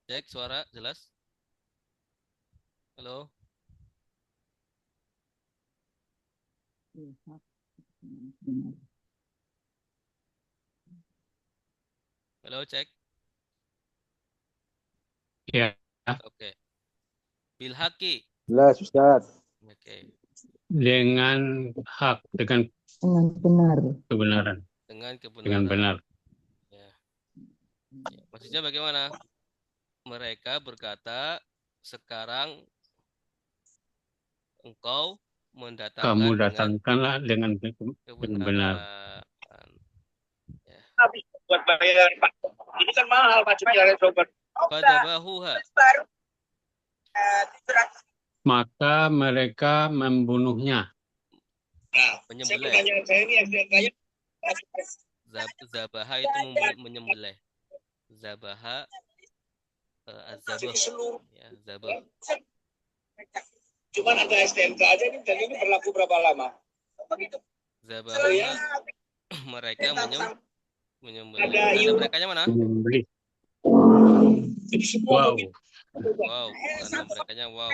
Cek suara jelas. Halo. Halo, cek. Ya, Oke. Bil haqqi Jelas, Ustaz. Oke. dengan hak, dengan Dengan benar. kebenaran, Dengan dengan kebenaran. benar. Ya. Ya. Maksudnya bagaimana? Mereka berkata, sekarang engkau Kamu mendatangkan dengan datangkanlah dengan benar. kebenaran. Ya. buat bayar Pak. Ini kan mahal Pak jualan sobat. Fadabahuha. Maka mereka membunuhnya. Menyembelih. Saya ini yang saya Zabaha itu menyembelih. Zabaha az-zabah. Ya, zabah. Cuman ada STNK aja nih dan ini berlaku berapa lama? Zabaha mereka menyembelih. Tanda merekanya mana? Menyembelih. Jadi semua Wow. Wow, tanda merekanya wow.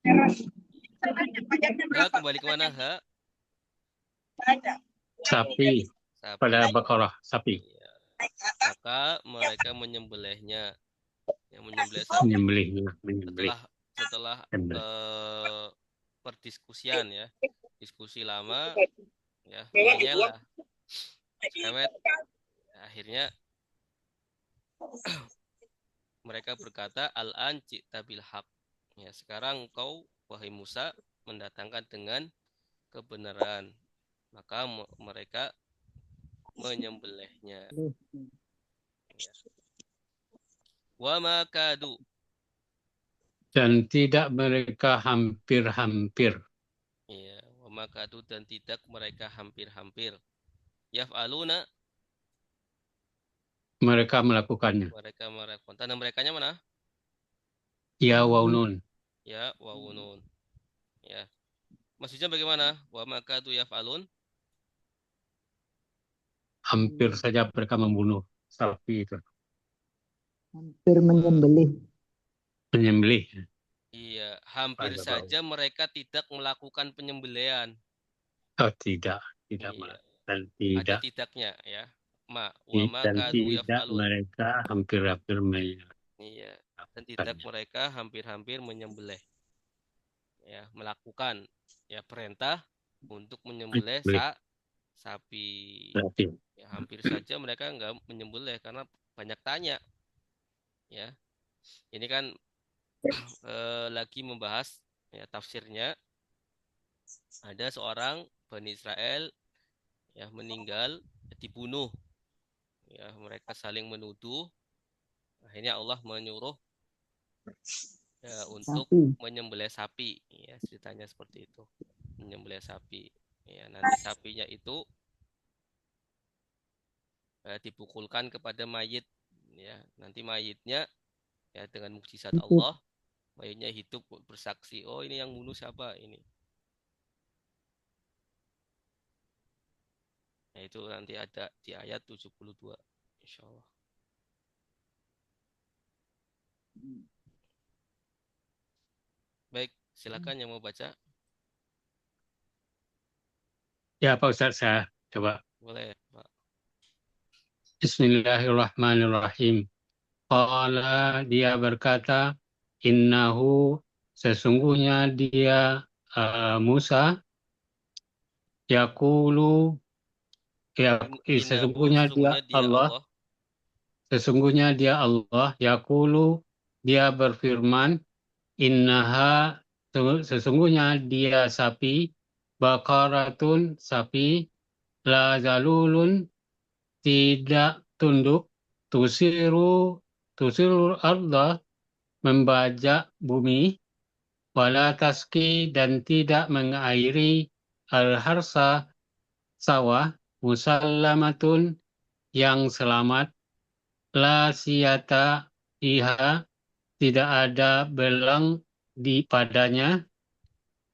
Ha, kembali ke mana? Ha? Sapi. Sapi. Pada Baqarah, sapi. Ya. Maka mereka menyembelihnya. Yang menyembelih sapi. Menyembelih. Setelah perdiskusian ya. Diskusi lama ya, menyelah. Sewet. Akhirnya mereka berkata, Al-an ji'ta bil haq. Ya, sekarang engkau wahai Musa mendatangkan dengan kebenaran. Maka mereka menyembelihnya. Ya. Wa ma kadu. Dan tidak mereka hampir-hampir. Ya, wa ma kadu dan tidak mereka hampir-hampir. Yaf'aluna. Mereka melakukannya. Mereka melakukan. Tanda merekanya mana? Ya waunun. Ya, wawunun. Ya. Maksudnya bagaimana? Wa ma kadu yaf'alun. Hampir saja mereka membunuh sapi itu. Hampir menyembelih. Menyembelih. Iya, hampir Pada saja mereka tidak melakukan penyembelihan. Oh, tidak Iya. dan Ada tidak. tidaknya ya. Wa ma Dan kadu tidak yaf'alun. mereka hampir-hampir Iya. Dan tidak mereka hampir-hampir menyembelih. Ya, melakukan ya perintah untuk menyembelih sapi. Ya, hampir saja mereka enggak menyembelih karena banyak tanya. Ya. Ini kan lagi membahas ya tafsirnya. Ada seorang Bani Israel ya meninggal, dibunuh. Ya, mereka saling menuduh. Akhirnya Allah menyuruh ya, untuk menyembelih sapi. Ya, ceritanya seperti itu. Menyembelih sapi. Ya, nanti sapinya itu dipukulkan kepada mayit. Ya, nanti mayitnya ya dengan mukjizat Allah, mayitnya hidup bersaksi. Oh, ini yang bunuh siapa ini? Nah, itu nanti ada di ayat 72. Insyaallah. Baik, silakan yang mau baca. Ya Pak Ustaz, saya coba. Boleh, Pak. Bismillahirrahmanirrahim. Qala, dia berkata, innahu, sesungguhnya dia Musa, yaqulu, sesungguhnya dia Allah, sesungguhnya dia Allah, yaqulu, dia berfirman, innaha, sesungguhnya dia sapi, baqaratun, sapi, la zalulun, tidak tunduk, tusiru arda, membajak bumi, wala taski, dan tidak mengairi al-harsa, sawah, musallamatun, yang selamat, la siyata iha, tidak ada belang di padanya.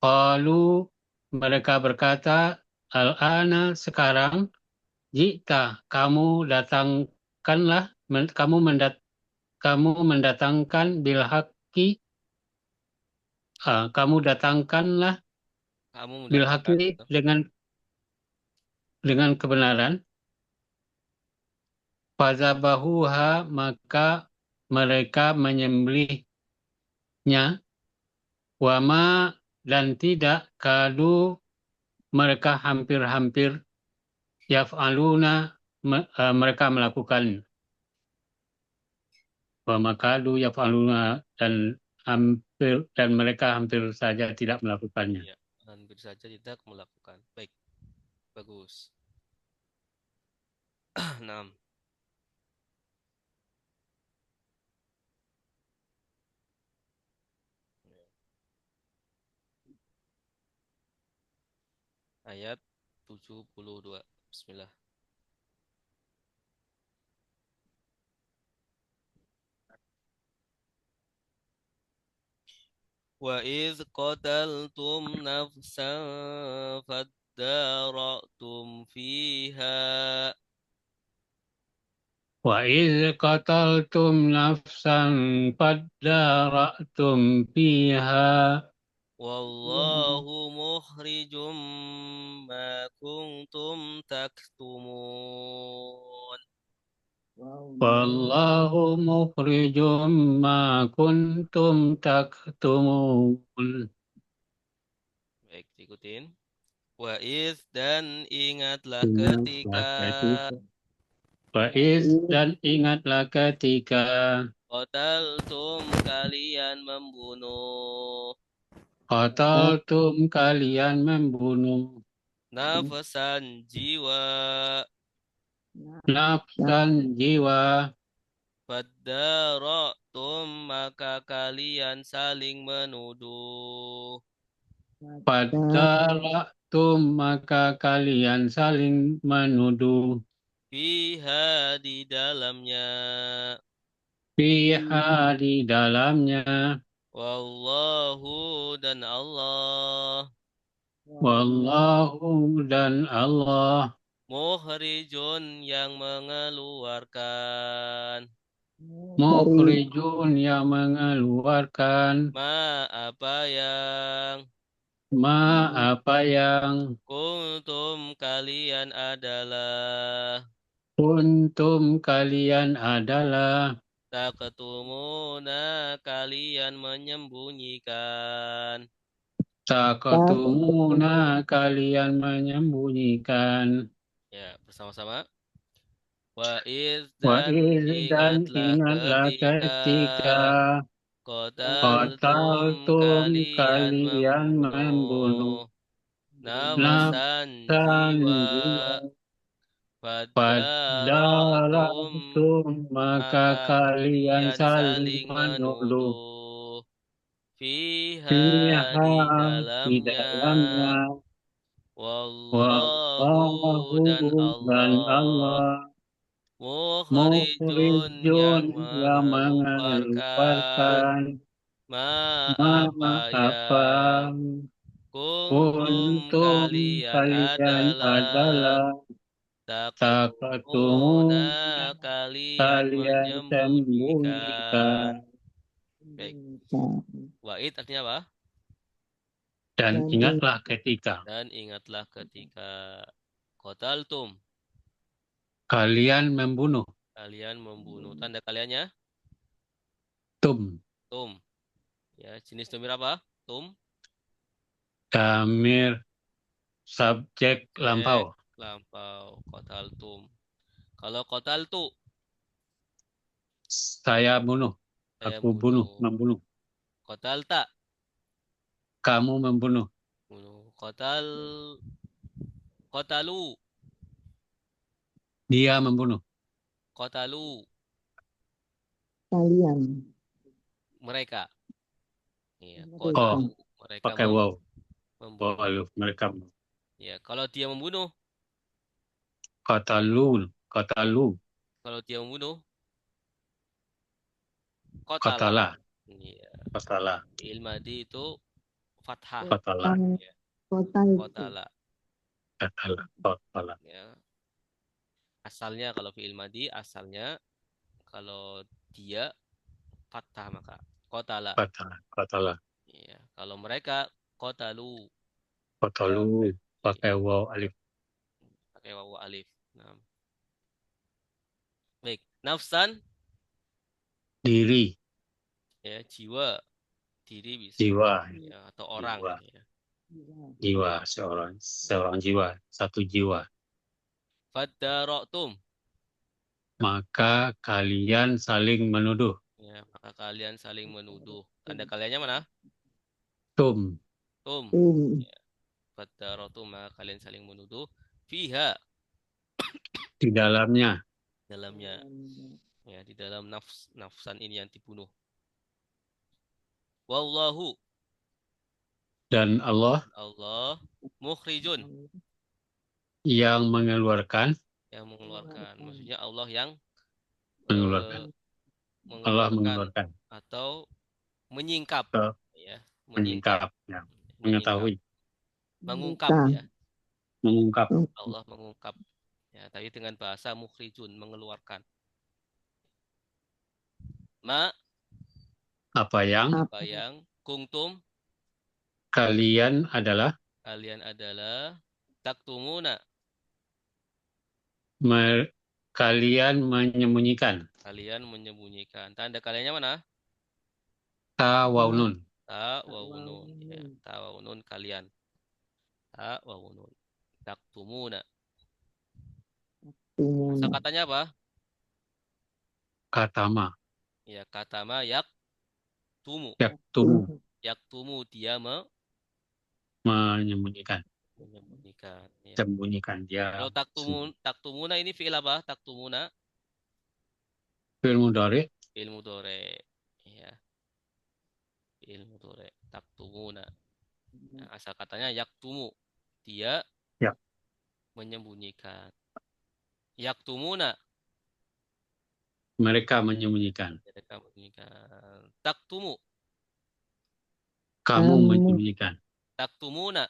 Qalu, mereka berkata, al-ana, sekarang, jika kamu datangkanlah, kamu mendatangkan bil haqqi, kamu datangkanlah bil haqqi dengan kebenaran. Fazabahuha, maka mereka menyembelihnya. Wama dan tidak kadu mereka hampir-hampir yaf'aluna mereka melakukan. Wama kadu yaf'aluna dan mereka hampir saja tidak melakukannya. Ya, hampir saja tidak melakukan. Baik, bagus. 6. Ayat 72. Bismillah. Wa iz qataltum nafsan fadara'tum fiha. Wa iz qataltum nafsan fadara'tum fiha. Wallahu mukhrijum ma kuntum taktumun. Wallahu mukhrijum ma kuntum taktumun. Baik, ikutin. Wa iz dan ingatlah Ingatlah ketika Faiz dan ingatlah ketika qataltum kalian membunuh qataltum kalian membunuh nafsan jiwa nafsan jiwa fadara'tum maka kalian saling menuduh Fadara'tum maka kalian saling menuduh fiha di dalamnya fiha di dalamnya. wallahu dan Allah Wallahu dan Allah mukhrijun yang mengeluarkan mukhrijun yang mengeluarkan apa yang kuntum kalian adalah taktumuna kalian menyembunyikan. Takatumuna kalian menyembunyikan. Ya, bersama-sama. Wa iz Wa dan dan ingatlah ketika qataltum qataltum kalian kalian membunuh membunuh nafsan jiwa fadara'tum Fadara'tum maka kalian saling menuduh menuduh fiha fiha di di dalamnya dalamnya. wallahu dan Dan Allah Allah mukhrijun yang yang mengeluarkan mengeluarkan apa apa yang kuntum kuntum kalian kalian adalah taktumuna takatumuna kalian kalian menyembunyikan. sembunyikan. Baik. Wa'id artinya apa? Dan ingatlah ketika Dan ingatlah ketika qataltum kalian membunuh tanda kaliannya tum tum. Ya, jenis domir apa? Tum. damir subjek lampau. Lampau. Qataltum. Kalau qataltu Saya bunuh. saya Aku membunuh. Qatalta Kamu membunuh. bunuh. Qatalu Dia membunuh. qatalu Kalian. mereka. Iya, Oh, qatalu mereka Pakai wow. membunuh. Wow, mereka. Ya, kalau dia membunuh, Qatalu. kalau dia membunuh, Qatala. Iya, Qatala. fi'il madhi itu fathah. Qatala. Kota itu. Qatala. Qatala. Ya. Asalnya kalau fi'il madhi, kalau dia fathah maka qatala. Qatala. Iya, kalau mereka qatalu Qatalu. Pakai wow alif. pakai wawu alif. Nah. Baik, nafsan Diri. ya jiwa diri bisa, jiwa, ya, atau orang, jiwa, ya. jiwa, seorang jiwa, satu jiwa. Fadara'tum, Maka kalian saling menuduh. ya, maka kalian saling menuduh. Tanda kaliannya mana? Tum, Tum. Um. Ya. Fadara'tum, maka kalian saling menuduh. Fiha, di dalamnya. dalamnya, ya, di dalam nafsan ini yang dibunuh. Wallahu, Dan Allah Allah mukhrijun, yang mengeluarkan, yang mengeluarkan. Maksudnya Allah yang mengeluarkan. Allah mengeluarkan mengeluarkan. atau menyingkap, Atau ya, menyingkap, ya. menyingkap, Mengetahui, mengungkap, ya. mengungkap. Allah mengungkap, ya, tapi dengan bahasa mukhrijun, mengeluarkan. Ma, Apa yang apa yang kuntum, kalian adalah kalian adalah taktumuna, kalian menyembunyikan. kalian menyembunyikan. Tanda kaliannya mana? Tawaunun. Ta wa nun, ya, ta wa nun, kalian. Ta wa nun. Taktumuna. Masa katanya apa? Katama. Ya, katama yaktumu. Yaktumu. Yaktumu, dia Menyembunyikan. menyembunyikan, ya. Sembunyikan dia. Kalau taktumuna ini fi'il apa? Taktumuna Fi'il mudhari. fi'il mudhari, ya. Fi'il mudhari. Taktumuna. Nah, asal katanya yaktumu, dia Ya. menyembunyikan. Yaktumuna, Mereka menyembunyikan. mereka menyembunyikan. Taktumu, Kamu menyembunyikan. taktumuna,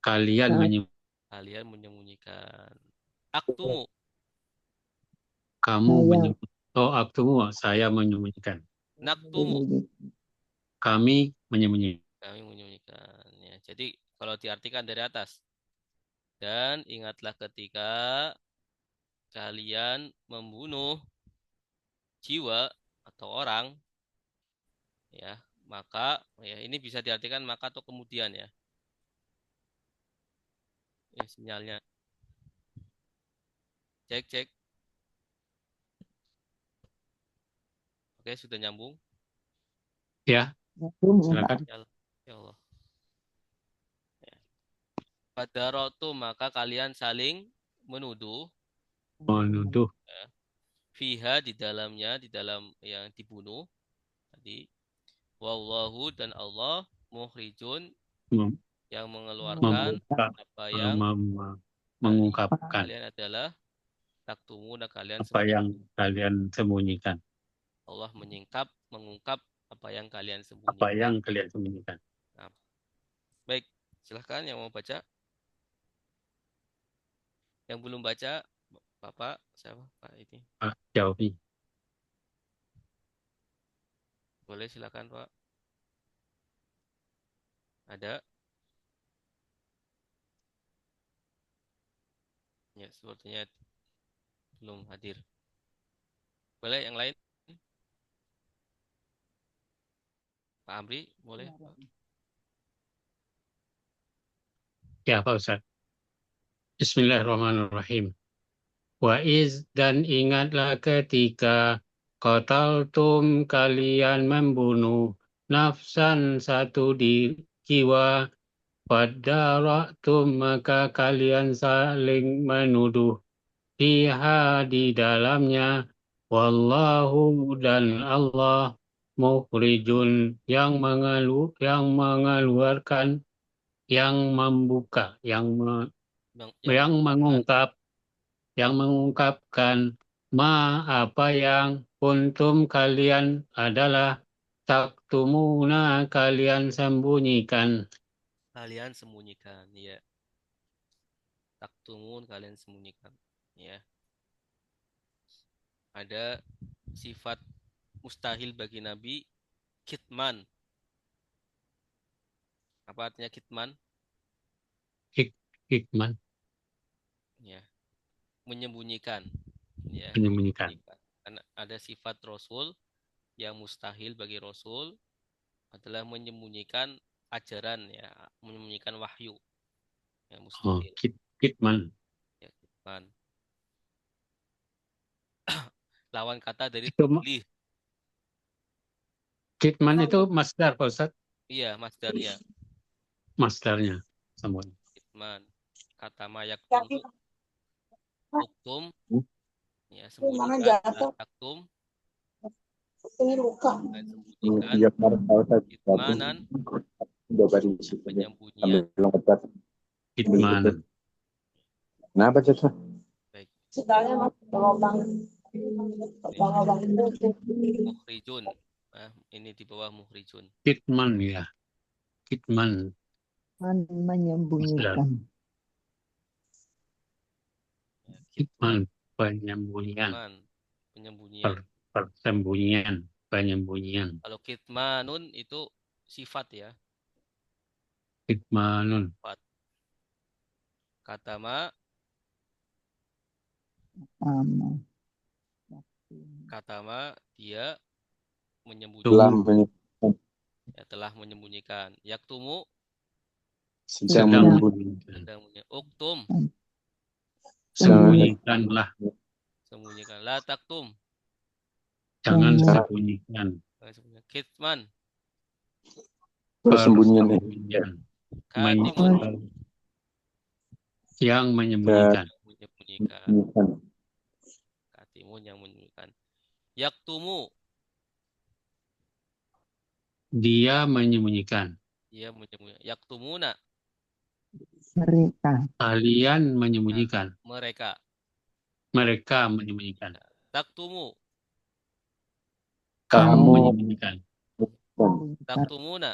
Kalian menyembunyikan. kalian menyembunyikan. Aktumu, Kamu menyembunyikan. Oh, aktumu, saya menyembunyikan. naktumu, Kami menyembunyikan. kami menyembunyikan, ya. Jadi kalau diartikan dari atas, dan ingatlah ketika kalian membunuh jiwa atau orang, ya, maka, ya, ini bisa diartikan maka atau kemudian, ya. Ya, sinyalnya. Cek. Oke, sudah nyambung. Ya, silakan. Ya Allah. Ya. Fadaratu, maka kalian saling menuduh. Menuduh. Fiha, di dalamnya, di dalam yang dibunuh tadi. Wallahu, dan Allah mukhrijun, yang mengeluarkan apa yang mengungkapkan kalian adalah taktumuna, kalian apa yang sembunyikan. kalian sembunyikan. Allah mengungkap apa yang kalian Apa sembunyikan. yang kalian sembunyikan. Nah, baik, silahkan yang mau baca. Yang belum baca, Bapak, siapa? Pak ini. Pak Jauhi. Boleh, silakan, Pak. Ada? Ya, sepertinya belum hadir. Boleh yang lain? Pak Amri, boleh? Pak? Ya, Pak Ustaz. Bismillahirrahmanirrahim. Wa'iz, dan ingatlah ketika qataltum, kalian membunuh nafsan, satu di jiwa, fadara'tum, maka kalian saling menuduh, fiha, di dalamnya, wallahu, dan Allah mukhrijun, yang mengeluarkan, yang membuka, yang mengungkap, yang mengungkapkan apa yang kuntum, kalian adalah taktumuna, kalian sembunyikan. Kalian sembunyikan, ya. Taktumun, kalian sembunyikan, ya. Ada sifat mustahil bagi Nabi, kitman. Apa artinya kitman? Hikman, Ya, menyembunyikan, ya. menyembunyikan. Karena ada sifat Rasul yang mustahil bagi Rasul, adalah menyembunyikan ajaran ya, menyembunyikan wahyu. Ya, Oh, mustahil. kitman. Ya, kitman. Lawan kata dari Itu tablih. kitman itu masdar, Pak Ustaz. Iya, masdarnya. Masdarnya. Sama. Kitman. Kata mayak tumu, uktum, ya, sembunyikan. La taktum, dan sembunyikan. Iya, Pak Ustaz. Kitmanan, Coba di situ deh. penyembunyian. Sambil lompat. Kitman. Kenapa, Ustaz? Baik. Iya. Mukhrijun. Nah, ini di bawah mukhrijun. Kitman ya. Kitman. Menyembunyikan. Kitman. Penyembunyian. Kitman, penyembunyian. Persembunyian. Penyembunyian. Kalau kitmanun itu sifat ya. Kitmanun. Kata ma, Sama. kata ma, dia Telah menyembunyikan. menyembunyikan. Ya, telah menyembunyikan. Yaktumu, Sedang Sedang. menyembunyikan. sedang uktum, Sembunyikanlah. sembunyikan. La taktum, Jangan Jangan. sembunyikan. kitman, Persembunyian itu. Persembunyian. katimun, Yang menyembunyikan. menyembunyikan. Menyembunyikan. Katimun yang menyembunyikan. Yaktumu, Dia menyembunyikan. dia menyembunyikan. Yaktumuna, Mereka. Kalian menyembunyikan. mereka. Mereka menyembunyikan. Taktumu, Kamu Kamu menyembunyikan. taktumuna,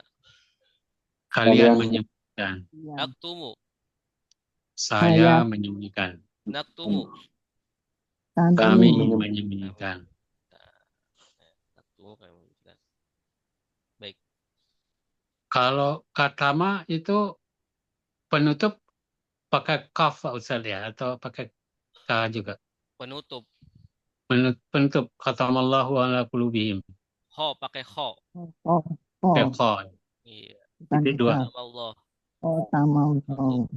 Kalian Kalian menyembunyikan. taktumu, Saya menyembunyikan. naktumu, Kami Kami menyembunyikan. naktumu, kami menyembunyikan. Baik. Kalau katama itu penutup pakai kaf Pak Ustaz ya, atau pakai ka juga. Penutup. Penutup khatamallahu ala qulubihim. Ho, pakai ho. oh Pakai kha. Iya. bukan Titik dua. kita. Allah. Sama Allah.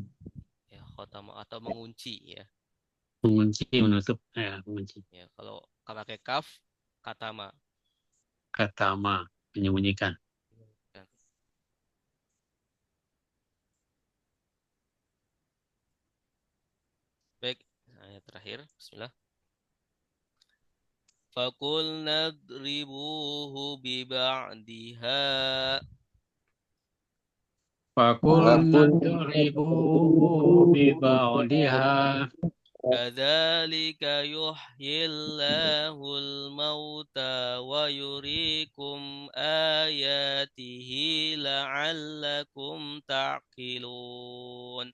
Ya, khotama atau mengunci ya. Mengunci, menutup. Ya, mengunci. Ya, kalau pakai kaf, katama. Katama, menyembunyikan. Baik, ayat terakhir. Bismillah. Fakulna dribuhu biba'diha. Fakulna dribuhu biba'diha. Kadzalika yuhyillahul mauta wa yuriikum ayatihi la'allakum ta'qilun.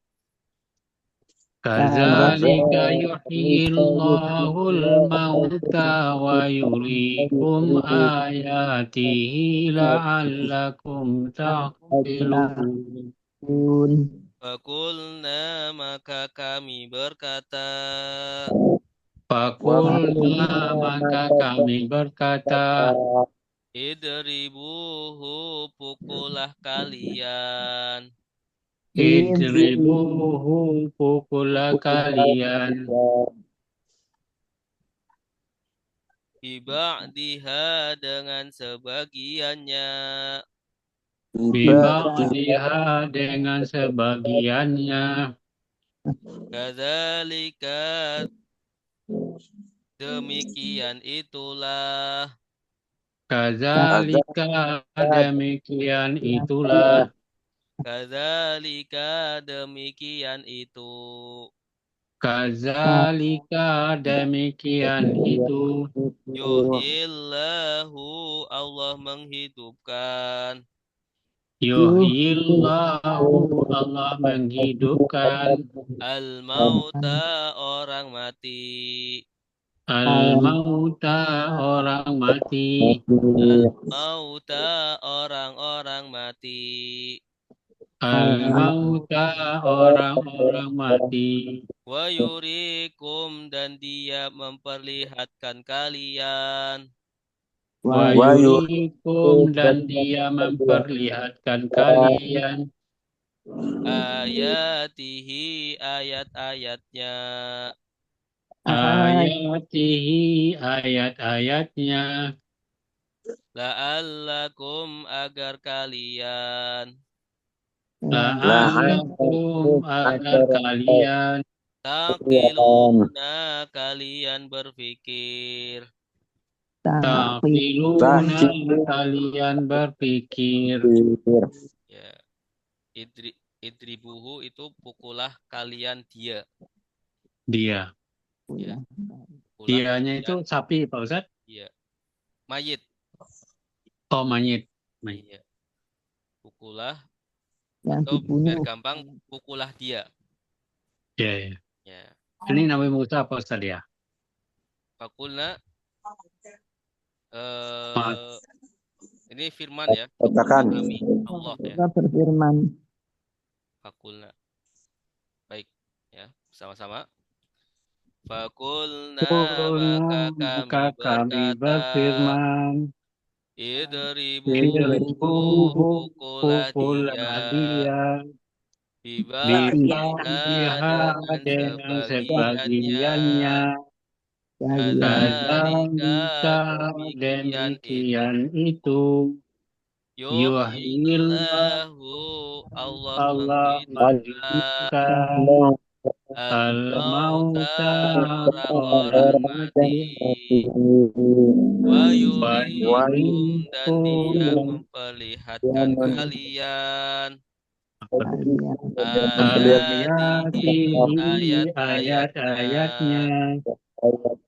Kadzalika yuhyillahul mauta wa yuriikum ayatihi la'allakum ta'qilun. Fakulna, maka kami berkata. Fakulna, maka kami berkata. Idribuhu, pukullah kalian. Idribuhu, pukullah kalian. Biba'diha, dengan sebagiannya. Biba'diha, dengan sebagiannya. Kadzalika, demikian itulah. Kadzalika, demikian itulah. Kadzalika, demikian itu. Kadzalika, demikian itu. Yuhyillahu, Allah menghidupkan. Yuhyillahu, Allah menghidupkan. Al-mauta, orang mati. Al-mauta, orang mati. Al-mauta, orang-orang mati. Al-mauta, orang-orang mati. Wa yurikum, dan dia memperlihatkan kalian. Wa wa yurikum dan dia memperlihatkan kalian ayatihi ayat-ayatnya ayatihi ayat-ayatnya la'allakum agar kalian la'allakum agar kalian taqiluna kalian berpikir taqiluna kalian berpikir ya idribuhu itu pukulah kalian dia dia. ya pukulah Dianya itu kalian sapi Pak Ustadz? dia mayit Oh mayit. iya pukulah yang atau biar dibunuh. gampang pukulah dia Ya, ya. ya Ini Nabi Musa Pak Ustadz ya? fakulna Mas. ini firman ya Katakan. kami Allah ya Kita berfirman. fakulna baik ya sama-sama fakulna maka kami berkata idribu pukulah dia biba'diha dengan sebagiannya kadzalika demikian itu yuhillahu Allah menghidupkan al-mauta orang-orang mati wa yurikum dan dia memperlihatkan kalian ayat-ayatnya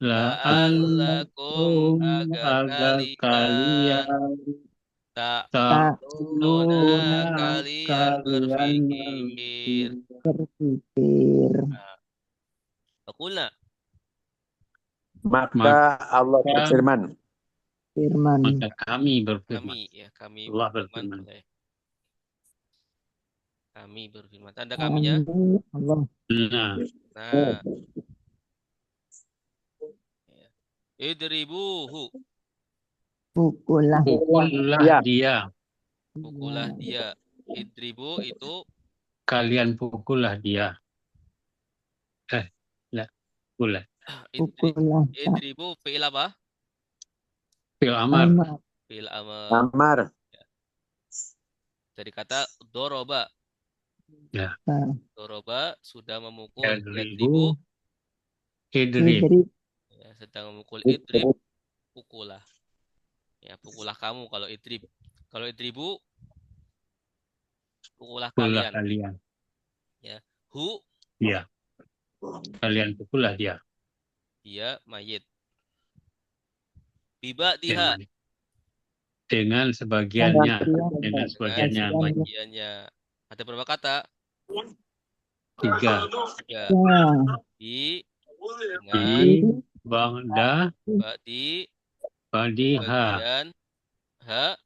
la'allakum agar kalian ta'qiluna kalian berpikir. Fakulna Maka Allah berfirman. maka kami berfirman. kami Allah berfirman. berfirman. Kami berfirman. Tanda kaminya. Allah. Nah. Idribuhu. Pukullah dia. Pukullah dia. Idribu itu kalian pukullah dia. Pukullah. Idribu fi'il apa? Fi'il amar. Fi'il amar. Dari kata doroba. Ya. Doroba sudah memukul. Idribu. Idrib. Ya, sedang memukul idrib. Pukullah. Ya, pukullah kamu kalau idrib. Kalau idribu pukullah kalian. Ya. Hu. Ya. Kalian pukullah dia. Dia mayit. Biba diha. Dengan sebagiannya. Dengan sebagiannya. Ada berapa kata? 3. Dengan bangda bagian ha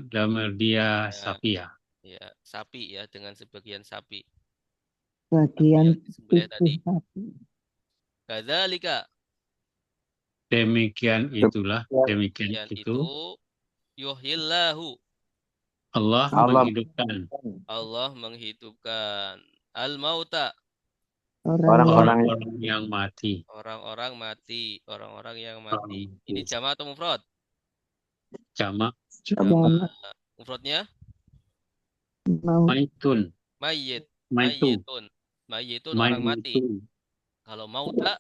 damir dia sapi ya. Ya, sapi ya dengan sebagian sapi. Bagian disembelih tadi. Kadzalika. Demikian itulah, demikian itu. Yuhillahu. Allah menghidupkan al-mauta. Orang-orang yang mati. Orang-orang yang mati. Ini jamak atau mufrad? Jamak. Mufradnya? Maitun. Mayitun orang mati. Kalau mauta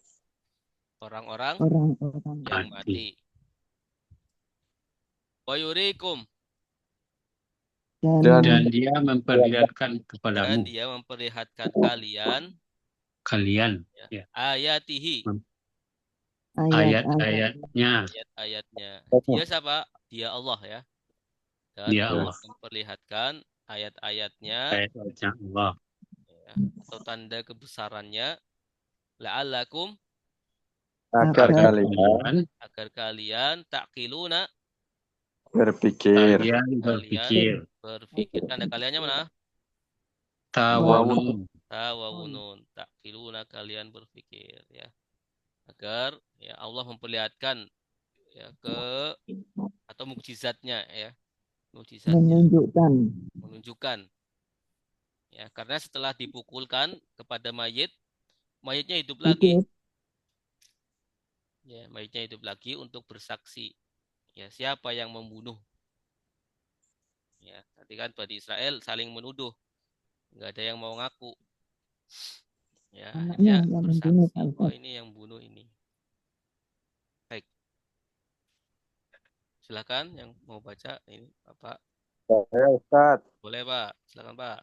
orang-orang yang mati. Wa yurikum. Dan dia memperlihatkan kepadamu. Dan dia memperlihatkan kalian. Ya. Ayatihi. Ayat-ayatnya. Dia siapa? Dia Allah ya. Dan dia Allah memperlihatkan ayat-ayatnya. Ayat-ayatnya Allah. Ya, atau tanda kebesarannya. La'allakum. agar kalian taqiluna. Berpikir. Tanda kaliannya mana? Tawawunun. Taqiluna kalian berpikir ya. Agar ya Allah memperlihatkan ya atau mukjizatnya ya. Mukjizatnya menunjukkan ya, karena setelah dipukulkan kepada mayitnya hidup lagi. Ya, mayitnya hidup lagi untuk bersaksi. Ya, siapa yang membunuh? Ya, tadi kan Bani Israel saling menuduh. Enggak ada yang mau ngaku. Ya, akhirnya bersaksi. Oh, ini yang bunuh ini. Baik. Silakan yang mau baca ini, Bapak. Saya Ustaz. Boleh, Pak. Silakan, Pak.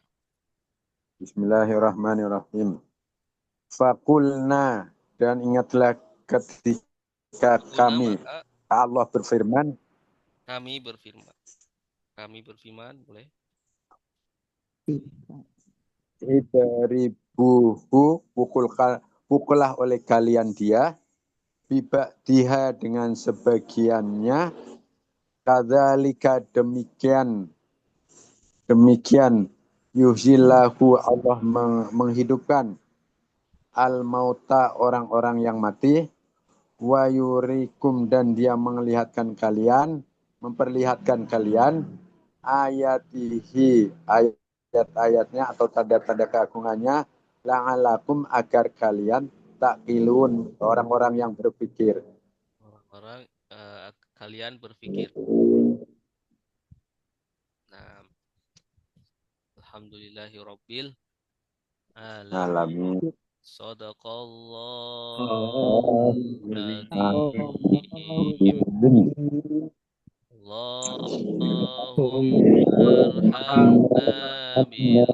Bismillahirrahmanirrahim. Fakulna, dan ingatlah ketika kami, Allah berfirman, Kami berfirman, boleh. Idribuhu, pukullah oleh kalian dia, bibakdiha dengan sebagiannya, kadzalika demikian yuhzillahu, Allah menghidupkan al-mauta, orang-orang yang mati, wa yurikum, dan dia memperlihatkan kalian ayatihi, ayat-ayatnya atau tanda-tanda keagungannya, la'alakum, agar kalian taqilun, orang-orang yang berpikir. Orang kalian berpikir. Nah, alhamdulillahirabbil alamin. Shadaqallahul adzim. Allahumma arhamna bil